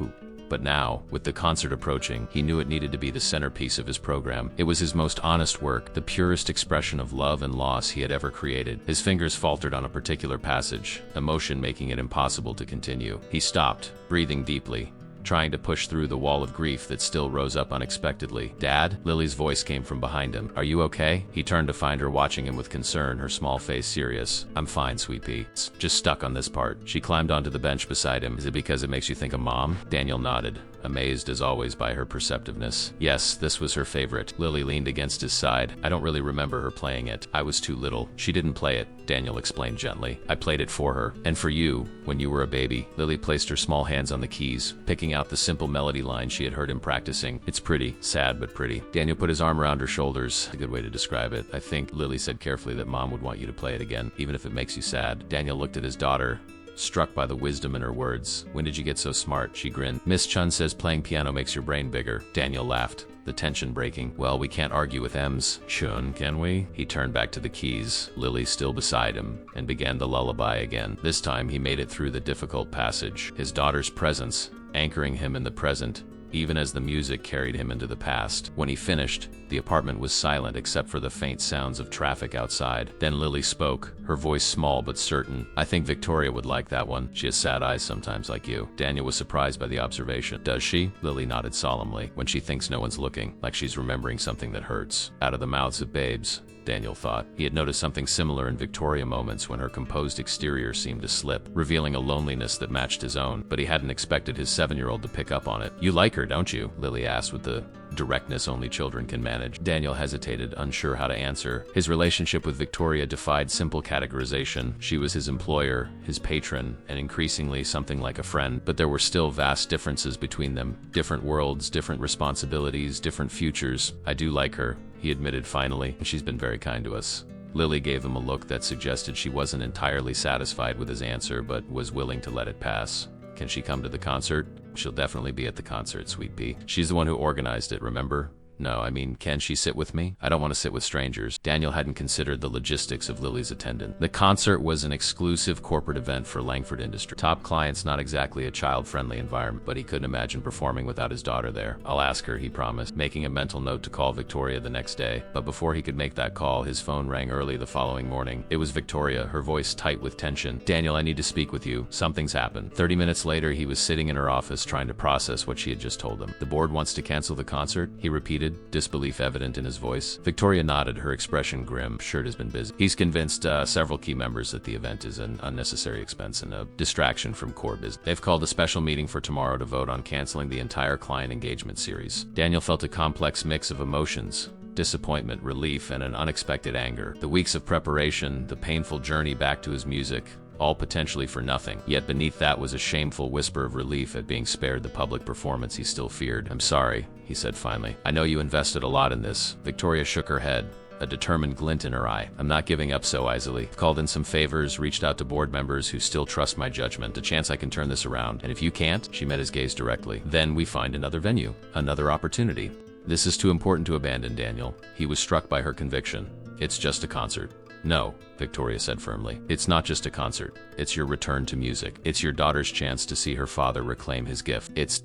But now, with the concert approaching, he knew it needed to be the centerpiece of his program. It was his most honest work, the purest expression of love and loss he had ever created. His fingers faltered on a particular passage, emotion making it impossible to continue. He stopped, breathing deeply, trying to push through the wall of grief that still rose up unexpectedly. "Dad?" Lily's voice came from behind him. "Are you okay?" He turned to find her watching him with concern, her small face serious. "I'm fine, sweet pea. It's just stuck on this part." She climbed onto the bench beside him. "Is it because it makes you think of Mom?" Daniel nodded, amazed as always by her perceptiveness. Yes, this was her favorite. Lily leaned against his side. "I don't really remember her playing it. I was too little. She didn't play it," Daniel explained gently. "I played it for her. And for you, when you were a baby." Lily placed her small hands on the keys, picking out the simple melody line she had heard him practicing. "It's pretty. Sad, but pretty." Daniel put his arm around her shoulders. A good way to describe it. "I think," Lily said carefully, "that Mom would want you to play it again, even if it makes you sad." Daniel looked at his daughter, struck by the wisdom in her words. "When did you get so smart?" She grinned. "Miss Chun says playing piano makes your brain bigger." Daniel laughed. the tension breaking. Well, we can't argue with M's Chun, can we? He turned back to the keys, Lily still beside him, and began the lullaby again. This time he made it through the difficult passage, his daughter's presence anchoring him in the present, even as the music carried him into the past. When he finished, the apartment was silent except for the faint sounds of traffic outside. Then Lily spoke, her voice small but certain. I think Victoria would like that one. She has sad eyes sometimes like you. Daniel was surprised by the observation. Does she? Lily nodded solemnly. When she thinks no one's looking, like she's remembering something that hurts. Out of the mouths of babes, Daniel thought. He had noticed something similar in Victoria moments when her composed exterior seemed to slip, revealing a loneliness that matched his own, but he hadn't expected his 7-year-old to pick up on it. You like her, don't you? Lily asked with the directness only children can manage. Daniel hesitated, unsure how to answer. His relationship with Victoria defied simple categorization. She was his employer, his patron, and increasingly something like a friend, but there were still vast differences between them. Different worlds, different responsibilities, different futures. I do like her, he admitted finally, and she's been very kind to us. Lily gave him a look that suggested she wasn't entirely satisfied with his answer, but was willing to let it pass. Can she come to the concert? She'll definitely be at the concert, Sweet Pea. She's the one who organized it, remember? No, I mean, can she sit with me? I don't want to sit with strangers. Daniel hadn't considered the logistics of Lily's attendance. The concert was an exclusive corporate event for Langford Industries. Top clients, not exactly a child-friendly environment, but he couldn't imagine performing without his daughter there. I'll ask her, he promised, making a mental note to call Victoria the next day. But before he could make that call, his phone rang early the following morning. It was Victoria, her voice tight with tension. Daniel, I need to speak with you. Something's happened. 30 minutes later, he was sitting in her office trying to process what she had just told him. The board wants to cancel the concert, he repeated, disbelief evident in his voice. Victoria nodded, her expression grim. Shirt has been busy. He's convinced several key members that the event is an unnecessary expense and a distraction from core business. They've called a special meeting for tomorrow to vote on canceling the entire client engagement series. Daniel felt a complex mix of emotions. Disappointment, relief, and an unexpected anger. The weeks of preparation, the painful journey back to his music, all potentially for nothing. Yet beneath that was a shameful whisper of relief at being spared the public performance he still feared. I'm sorry, he said finally. I know you invested a lot in this. Victoria shook her head, a determined glint in her eye. I'm not giving up so easily. I've called in some favors, reached out to board members who still trust my judgment. A chance I can turn this around. And if you can't, she met his gaze directly, then we find another venue, another opportunity. This is too important to abandon, Daniel. He was struck by her conviction. It's just a concert. No, Victoria said firmly. It's not just a concert. It's your return to music. It's your daughter's chance to see her father reclaim his gift. It's ...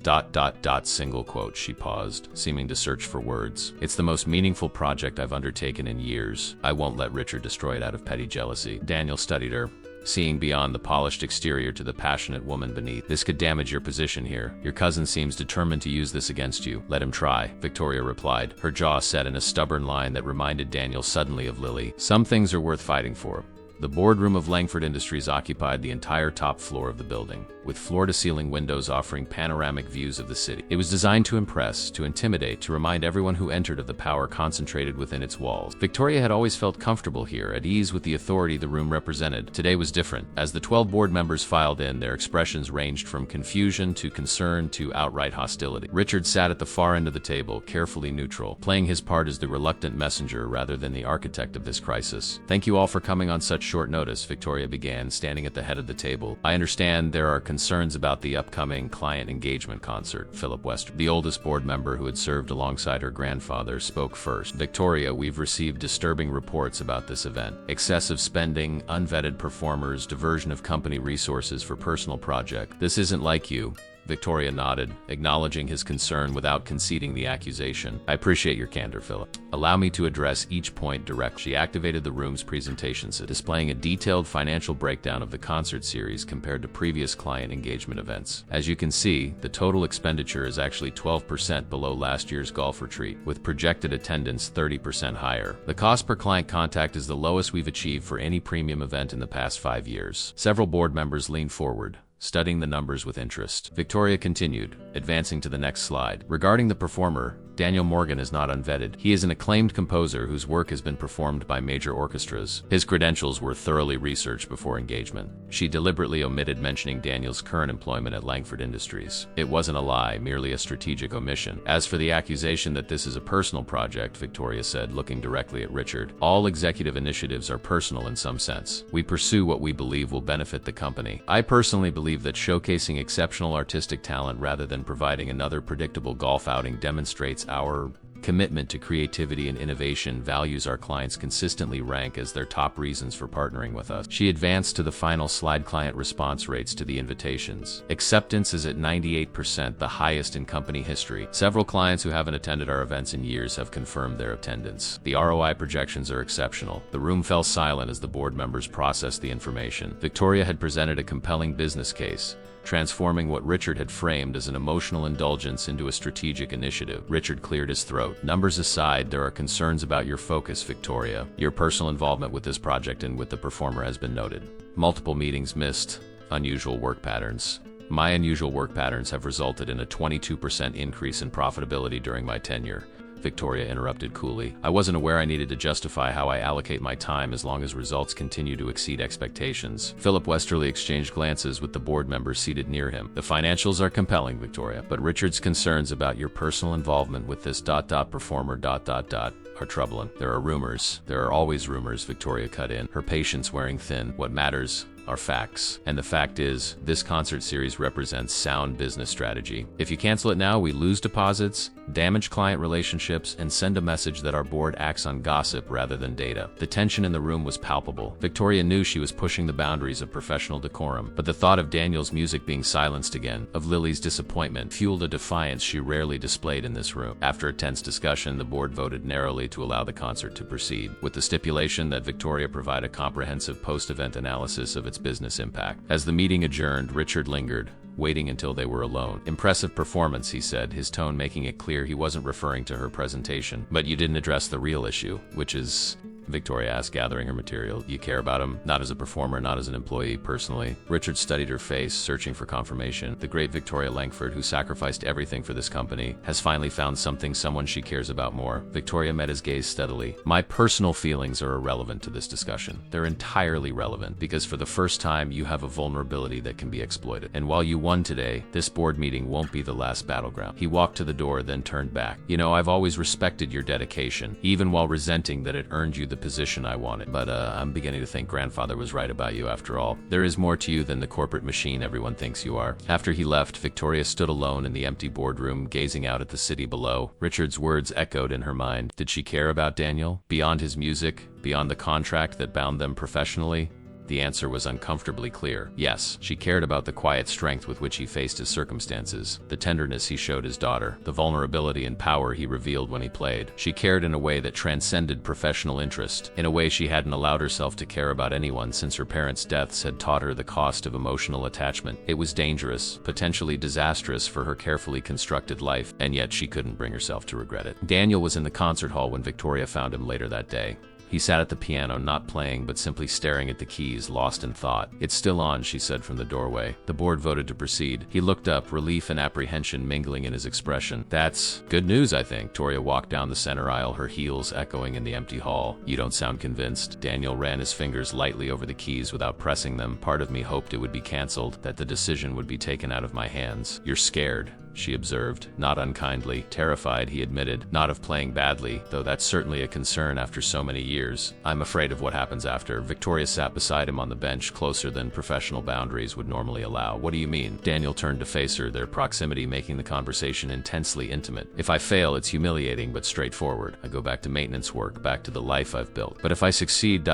single quote. She paused, seeming to search for words. It's the most meaningful project I've undertaken in years. I won't let Richard destroy it out of petty jealousy. Daniel studied her, seeing beyond the polished exterior to the passionate woman beneath. This could damage your position here. Your cousin seems determined to use this against you. Let him try, Victoria replied, her jaw set in a stubborn line that reminded Daniel suddenly of Lily. Some things are worth fighting for. The boardroom of Langford Industries occupied the entire top floor of the building, with floor-to-ceiling windows offering panoramic views of the city. It was designed to impress, to intimidate, to remind everyone who entered of the power concentrated within its walls. Victoria had always felt comfortable here, at ease with the authority the room represented. Today was different. As the 12 board members filed in, their expressions ranged from confusion to concern to outright hostility. Richard sat at the far end of the table, carefully neutral, playing his part as the reluctant messenger rather than the architect of this crisis. Thank you all for coming on such short notice, Victoria began, standing at the head of the table. I understand there are concerns about the upcoming client engagement concert. Philip Wester, the oldest board member who had served alongside her grandfather, spoke first. Victoria, we've received disturbing reports about this event. Excessive spending, unvetted performers, diversion of company resources for personal project. This isn't like you. Victoria nodded, acknowledging his concern without conceding the accusation. I appreciate your candor, Philip. Allow me to address each point directly. She activated the room's presentation set, displaying a detailed financial breakdown of the concert series compared to previous client engagement events. As you can see, the total expenditure is actually 12% below last year's golf retreat, with projected attendance 30% higher. The cost per client contact is the lowest we've achieved for any premium event in the past 5 years. Several board members leaned forward, studying the numbers with interest. Victoria continued, advancing to the next slide. Regarding the performer, Daniel Morgan is not unvetted. He is an acclaimed composer whose work has been performed by major orchestras. His credentials were thoroughly researched before engagement. She deliberately omitted mentioning Daniel's current employment at Langford Industries. It wasn't a lie, merely a strategic omission. As for the accusation that this is a personal project, Victoria said, looking directly at Richard, all executive initiatives are personal in some sense. We pursue what we believe will benefit the company. I personally believe that showcasing exceptional artistic talent rather than providing another predictable golf outing demonstrates our Commitment to creativity and innovation values our clients consistently rank as their top reasons for partnering with us. She advanced to the final slide: client response rates to the invitations. Acceptance is at 98%, the highest in company history. Several clients who haven't attended our events in years have confirmed their attendance. The ROI projections are exceptional. The room fell silent as the board members processed the information. Victoria had presented a compelling business case, transforming what Richard had framed as an emotional indulgence into a strategic initiative. Richard cleared his throat. Numbers aside, there are concerns about your focus, Victoria. Your personal involvement with this project and with the performer has been noted. Multiple meetings missed. Unusual work patterns. My unusual work patterns have resulted in a 22% increase in profitability during my tenure. Victoria interrupted coolly. I wasn't aware I needed to justify how I allocate my time as long as results continue to exceed expectations. Philip Westerly exchanged glances with the board members seated near him. The financials are compelling, Victoria, but Richard's concerns about your personal involvement with this performer are troubling. There are rumors. There are always rumors, Victoria cut in, her patience wearing thin. What matters are facts. And the fact is, this concert series represents sound business strategy. If you cancel it now, we lose deposits, damage client relationships, and send a message that our board acts on gossip rather than data. The tension in the room was palpable. Victoria knew she was pushing the boundaries of professional decorum, but the thought of Daniel's music being silenced again, of Lily's disappointment, fueled a defiance she rarely displayed in this room. After a tense discussion, the board voted narrowly to allow the concert to proceed, with the stipulation that Victoria provide a comprehensive post-event analysis of its business impact. As the meeting adjourned, Richard lingered, waiting until they were alone. Impressive performance, he said, his tone making it clear he wasn't referring to her presentation. But you didn't address the real issue, which is... Victoria asked, gathering her material. You care about him, not as a performer, not as an employee, personally. Richard studied her face, searching for confirmation. The great Victoria Langford, who sacrificed everything for this company, has finally found someone she cares about more. Victoria met his gaze steadily. My personal feelings are irrelevant to this discussion. They're entirely relevant, because for the first time, you have a vulnerability that can be exploited. And while you won today, this board meeting won't be the last battleground. He walked to the door, then turned back. You know, I've always respected your dedication, even while resenting that it earned you the position I wanted. But I'm beginning to think grandfather was right about you after all. There is more to you than the corporate machine everyone thinks you are. After he left, Victoria stood alone in the empty boardroom, gazing out at the city below. Richard's words echoed in her mind. Did she care about Daniel? Beyond his music? Beyond the contract that bound them professionally? The answer was uncomfortably clear. Yes, she cared about the quiet strength with which he faced his circumstances, the tenderness he showed his daughter, the vulnerability and power he revealed when he played. She cared in a way that transcended professional interest, in a way she hadn't allowed herself to care about anyone since her parents' deaths had taught her the cost of emotional attachment. It was dangerous, potentially disastrous for her carefully constructed life, and yet she couldn't bring herself to regret it. Daniel was in the concert hall when Victoria found him later that day. He sat at the piano, not playing, but simply staring at the keys, lost in thought. It's still on, she said from the doorway. The board voted to proceed. He looked up, relief and apprehension mingling in his expression. That's good news, I think. Victoria walked down the center aisle, her heels echoing in the empty hall. You don't sound convinced. Daniel ran his fingers lightly over the keys without pressing them. Part of me hoped it would be canceled, that the decision would be taken out of my hands. You're scared, she observed, not unkindly. Terrified, he admitted, not of playing badly, though that's certainly a concern after so many years. I'm afraid of what happens after. Victoria sat beside him on the bench, closer than professional boundaries would normally allow. What do you mean? Daniel turned to face her, their proximity making the conversation intensely intimate. If I fail, it's humiliating but straightforward. I go back to maintenance work, back to the life I've built. But if I succeed,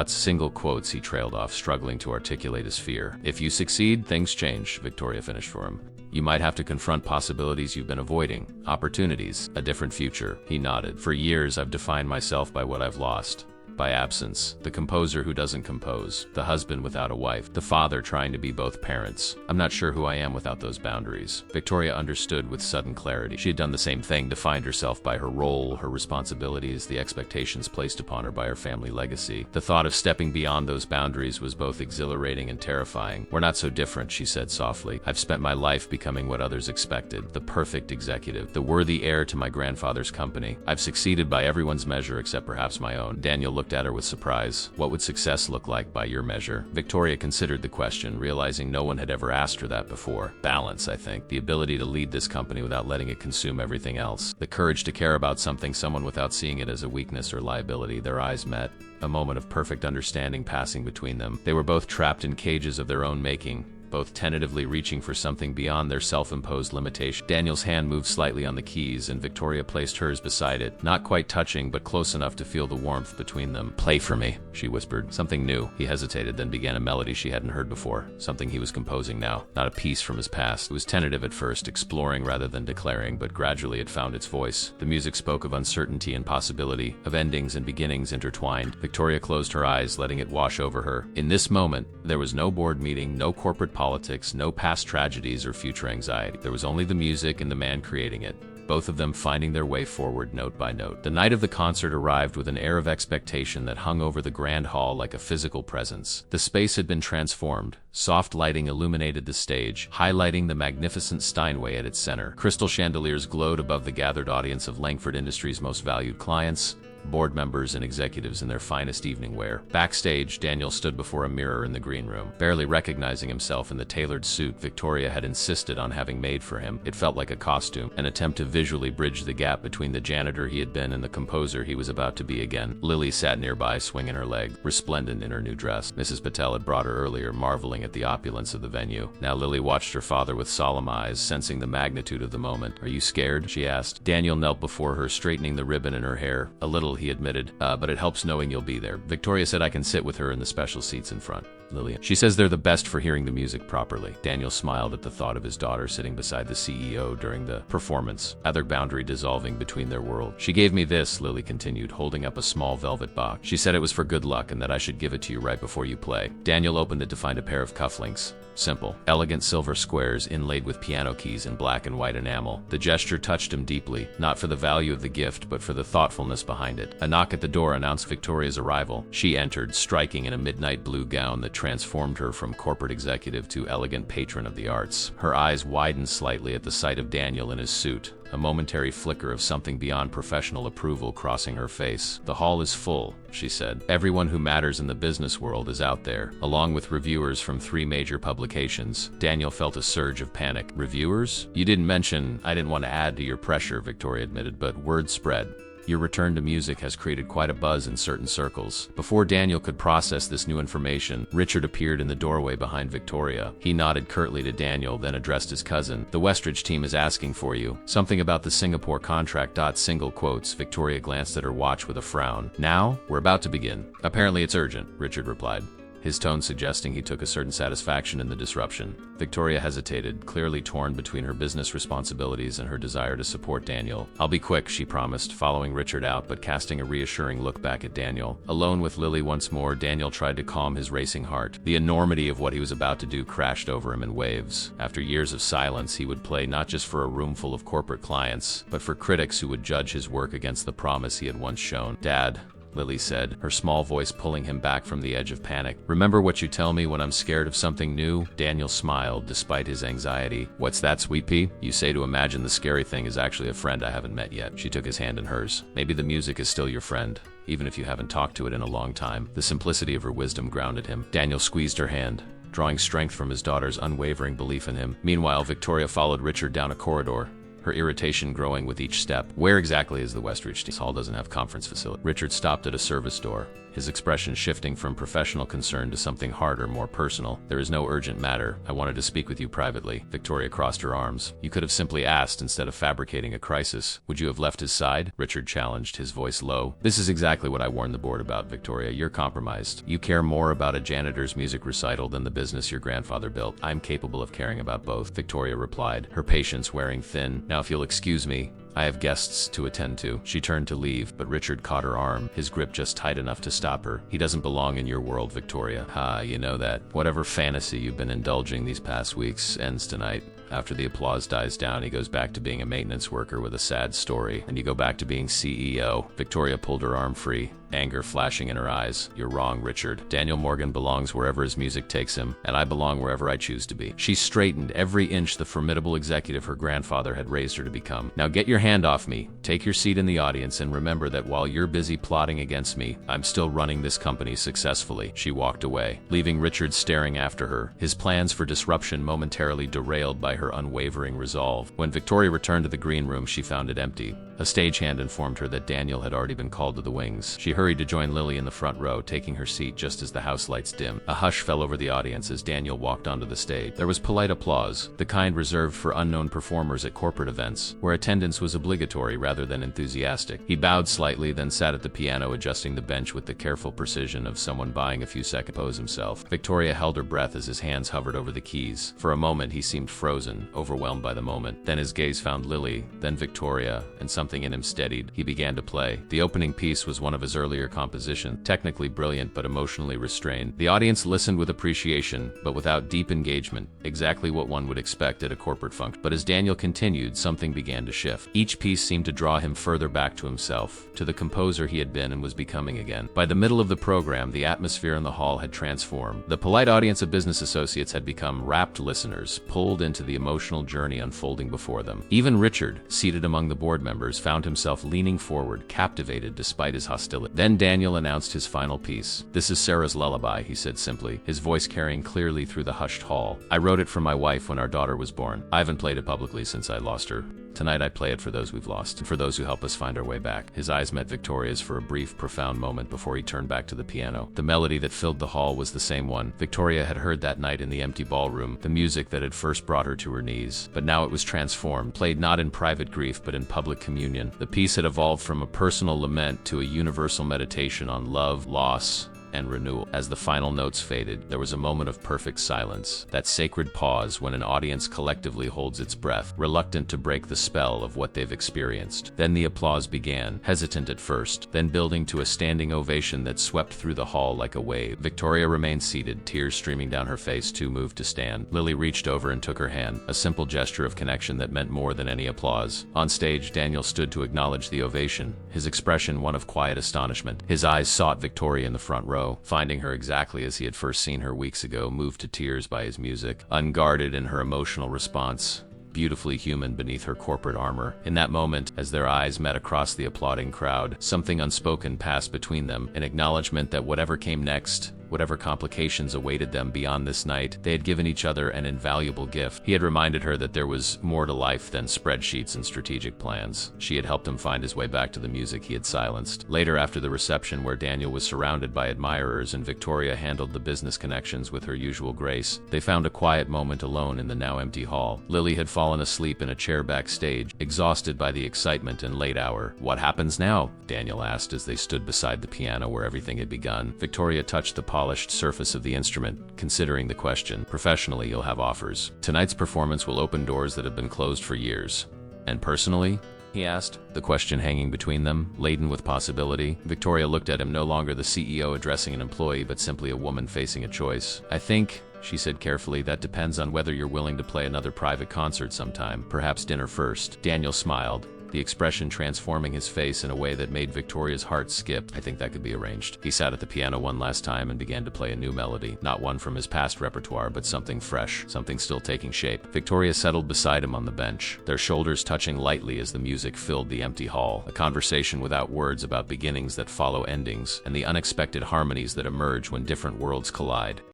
single quotes he trailed off, struggling to articulate his fear. If you succeed, things change, Victoria finished for him. You might have to confront possibilities you've been avoiding, opportunities, a different future. He nodded. For years, I've defined myself by what I've lost. By absence, the composer who doesn't compose, the husband without a wife, the father trying to be both parents. I'm not sure who I am without those boundaries. Victoria understood with sudden clarity. She had done the same thing, defined herself by her role, her responsibilities, the expectations placed upon her by her family legacy. The thought of stepping beyond those boundaries was both exhilarating and terrifying. We're not so different, she said softly. I've spent my life becoming what others expected, the perfect executive, the worthy heir to my grandfather's company. I've succeeded by everyone's measure except perhaps my own. Daniel looked at her with surprise. What would success look like by your measure? Victoria considered the question, realizing no one had ever asked her that before. Balance, I think. The ability to lead this company without letting it consume everything else. The courage to care about someone without seeing it as a weakness or liability. Their eyes met. A moment of perfect understanding passing between them. They were both trapped in cages of their own making, both tentatively reaching for something beyond their self-imposed limitation. Daniel's hand moved slightly on the keys, and Victoria placed hers beside it, not quite touching, but close enough to feel the warmth between them. "Play for me," she whispered. Something new. He hesitated, then began a melody she hadn't heard before, something he was composing now, not a piece from his past. It was tentative at first, exploring rather than declaring, but gradually it found its voice. The music spoke of uncertainty and possibility, of endings and beginnings intertwined. Victoria closed her eyes, letting it wash over her. In this moment, there was no board meeting, no corporate politics, no past tragedies or future anxiety. There was only the music and the man creating it, both of them finding their way forward note by note. The night of the concert arrived with an air of expectation that hung over the grand hall like a physical presence. The space had been transformed. Soft lighting illuminated the stage, highlighting the magnificent Steinway at its center. Crystal chandeliers glowed above the gathered audience of Langford Industries' most valued clients, board members and executives in their finest evening wear. Backstage, Daniel stood before a mirror in the green room, barely recognizing himself in the tailored suit Victoria had insisted on having made for him. It felt like a costume, an attempt to visually bridge the gap between the janitor he had been and the composer he was about to be again. Lily sat nearby, swinging her leg, resplendent in her new dress. Mrs. Patel had brought her earlier, marveling at the opulence of the venue. Now Lily watched her father with solemn eyes, sensing the magnitude of the moment. "Are you scared?" she asked. Daniel knelt before her, straightening the ribbon in her hair. "A little," he admitted, "but it helps knowing you'll be there." Victoria said, "I can sit with her in the special seats in front." Lily. "She says they're the best for hearing the music properly." Daniel smiled at the thought of his daughter sitting beside the CEO during the performance, other boundary dissolving between their world. "She gave me this," Lily continued, holding up a small velvet box. "She said it was for good luck and that I should give it to you right before you play." Daniel opened it to find a pair of cufflinks. Simple, elegant silver squares inlaid with piano keys in black and white enamel. The gesture touched him deeply, not for the value of the gift, but for the thoughtfulness behind it. A knock at the door announced Victoria's arrival. She entered, striking in a midnight blue gown that transformed her from corporate executive to elegant patron of the arts. Her eyes widened slightly at the sight of Daniel in his suit, a momentary flicker of something beyond professional approval crossing her face. "The hall is full," she said. "Everyone who matters in the business world is out there, along with reviewers from 3 major publications." Daniel felt a surge of panic. "Reviewers? You didn't mention." "I didn't want to add to your pressure," Victoria admitted, "but word spread. Your return to music has created quite a buzz in certain circles." Before Daniel could process this new information, Richard appeared in the doorway behind Victoria. He nodded curtly to Daniel, then addressed his cousin. "The Westridge team is asking for you. Something about the Singapore contract. Single quotes." Victoria glanced at her watch with a frown. "Now? We're about to begin." "Apparently it's urgent," Richard replied, his tone suggesting he took a certain satisfaction in the disruption. Victoria hesitated, clearly torn between her business responsibilities and her desire to support Daniel. "I'll be quick," she promised, following Richard out but casting a reassuring look back at Daniel. Alone with Lily once more, Daniel tried to calm his racing heart. The enormity of what he was about to do crashed over him in waves. After years of silence, he would play not just for a room full of corporate clients, but for critics who would judge his work against the promise he had once shown. "Dad," Lily said, her small voice pulling him back from the edge of panic. "Remember what you tell me when I'm scared of something new?" Daniel smiled, despite his anxiety. "What's that, sweet pea? You say to imagine the scary thing is actually a friend I haven't met yet." She took his hand in hers. "Maybe the music is still your friend, even if you haven't talked to it in a long time." The simplicity of her wisdom grounded him. Daniel squeezed her hand, drawing strength from his daughter's unwavering belief in him. Meanwhile, Victoria followed Richard down a corridor, her irritation growing with each step. "Where exactly is the Westridge team? This hall doesn't have conference facility." Richard stopped at a service door, his expression shifting from professional concern to something harder, more personal. "There is no urgent matter. I wanted to speak with you privately." Victoria crossed her arms. "You could have simply asked instead of fabricating a crisis. Would you have left his side?" Richard challenged, his voice low. "This is exactly what I warned the board about, Victoria. You're compromised. You care more about a janitor's music recital than the business your grandfather built." "I'm capable of caring about both," Victoria replied, her patience wearing thin. "Now if you'll excuse me, I have guests to attend to." She turned to leave, but Richard caught her arm, his grip just tight enough to stop her. "He doesn't belong in your world, Victoria. You know that. Whatever fantasy you've been indulging these past weeks ends tonight. After the applause dies down, he goes back to being a maintenance worker with a sad story, and you go back to being CEO. Victoria pulled her arm free, anger flashing in her eyes. "You're wrong, Richard. Daniel Morgan belongs wherever his music takes him, and I belong wherever I choose to be." She straightened, every inch the formidable executive her grandfather had raised her to become. "Now get your hand off me, take your seat in the audience, and remember that while you're busy plotting against me, I'm still running this company successfully." She walked away, leaving Richard staring after her, his plans for disruption momentarily derailed by her unwavering resolve. When Victoria returned to the green room, she found it empty. A stagehand informed her that Daniel had already been called to the wings. She hurried to join Lily in the front row, taking her seat just as the house lights dimmed. A hush fell over the audience as Daniel walked onto the stage. There was polite applause, the kind reserved for unknown performers at corporate events, where attendance was obligatory rather than enthusiastic. He bowed slightly, then sat at the piano, adjusting the bench with the careful precision of someone buying a few seconds to compose himself. Victoria held her breath as his hands hovered over the keys. For a moment he seemed frozen, overwhelmed by the moment. Then his gaze found Lily, then Victoria, and something in him steadied. He began to play. The opening piece was one of his earlier compositions, technically brilliant but emotionally restrained. The audience listened with appreciation, but without deep engagement, exactly what one would expect at a corporate function. But as Daniel continued, something began to shift. Each piece seemed to draw him further back to himself, to the composer he had been and was becoming again. By the middle of the program, the atmosphere in the hall had transformed. The polite audience of business associates had become rapt listeners, pulled into the emotional journey unfolding before them. Even Richard, seated among the board members, found himself leaning forward, captivated despite his hostility. Then Daniel announced his final piece. "This is Sarah's lullaby," he said simply, his voice carrying clearly through the hushed hall. "I wrote it for my wife when our daughter was born. I haven't played it publicly since I lost her. Tonight I play it for those we've lost, and for those who help us find our way back." His eyes met Victoria's for a brief, profound moment before he turned back to the piano. The melody that filled the hall was the same one Victoria had heard that night in the empty ballroom, the music that had first brought her to her knees. But now it was transformed, played not in private grief but in public communion. The piece had evolved from a personal lament to a universal meditation on love, loss, and renewal. As the final notes faded, there was a moment of perfect silence, that sacred pause when an audience collectively holds its breath, reluctant to break the spell of what they've experienced. Then the applause began, hesitant at first, then building to a standing ovation that swept through the hall like a wave. Victoria remained seated, tears streaming down her face, too moved to stand. Lily reached over and took her hand, a simple gesture of connection that meant more than any applause. On stage, Daniel stood to acknowledge the ovation, his expression one of quiet astonishment. His eyes sought Victoria in the front row, finding her exactly as he had first seen her weeks ago, moved to tears by his music, unguarded in her emotional response, beautifully human beneath her corporate armor. In that moment, as their eyes met across the applauding crowd, something unspoken passed between them, an acknowledgement that whatever came next, whatever complications awaited them beyond this night, they had given each other an invaluable gift. He had reminded her that there was more to life than spreadsheets and strategic plans. She had helped him find his way back to the music he had silenced. Later, after the reception where Daniel was surrounded by admirers and Victoria handled the business connections with her usual grace, they found a quiet moment alone in the now empty hall. Lily had fallen asleep in a chair backstage, exhausted by the excitement and late hour. "What happens now?" Daniel asked as they stood beside the piano where everything had begun. Victoria touched the polished surface of the instrument, considering the question. "Professionally, you'll have offers. Tonight's performance will open doors that have been closed for years." "And personally?" he asked, the question hanging between them, laden with possibility. Victoria looked at him, no longer the CEO addressing an employee, but simply a woman facing a choice. "I think," she said carefully, "that depends on whether you're willing to play another private concert sometime, perhaps dinner first." Daniel smiled, the expression transforming his face in a way that made Victoria's heart skip. "I think that could be arranged." He sat at the piano one last time and began to play a new melody, not one from his past repertoire, but something fresh, something still taking shape. Victoria settled beside him on the bench, their shoulders touching lightly as the music filled the empty hall, a conversation without words about beginnings that follow endings, and the unexpected harmonies that emerge when different worlds collide.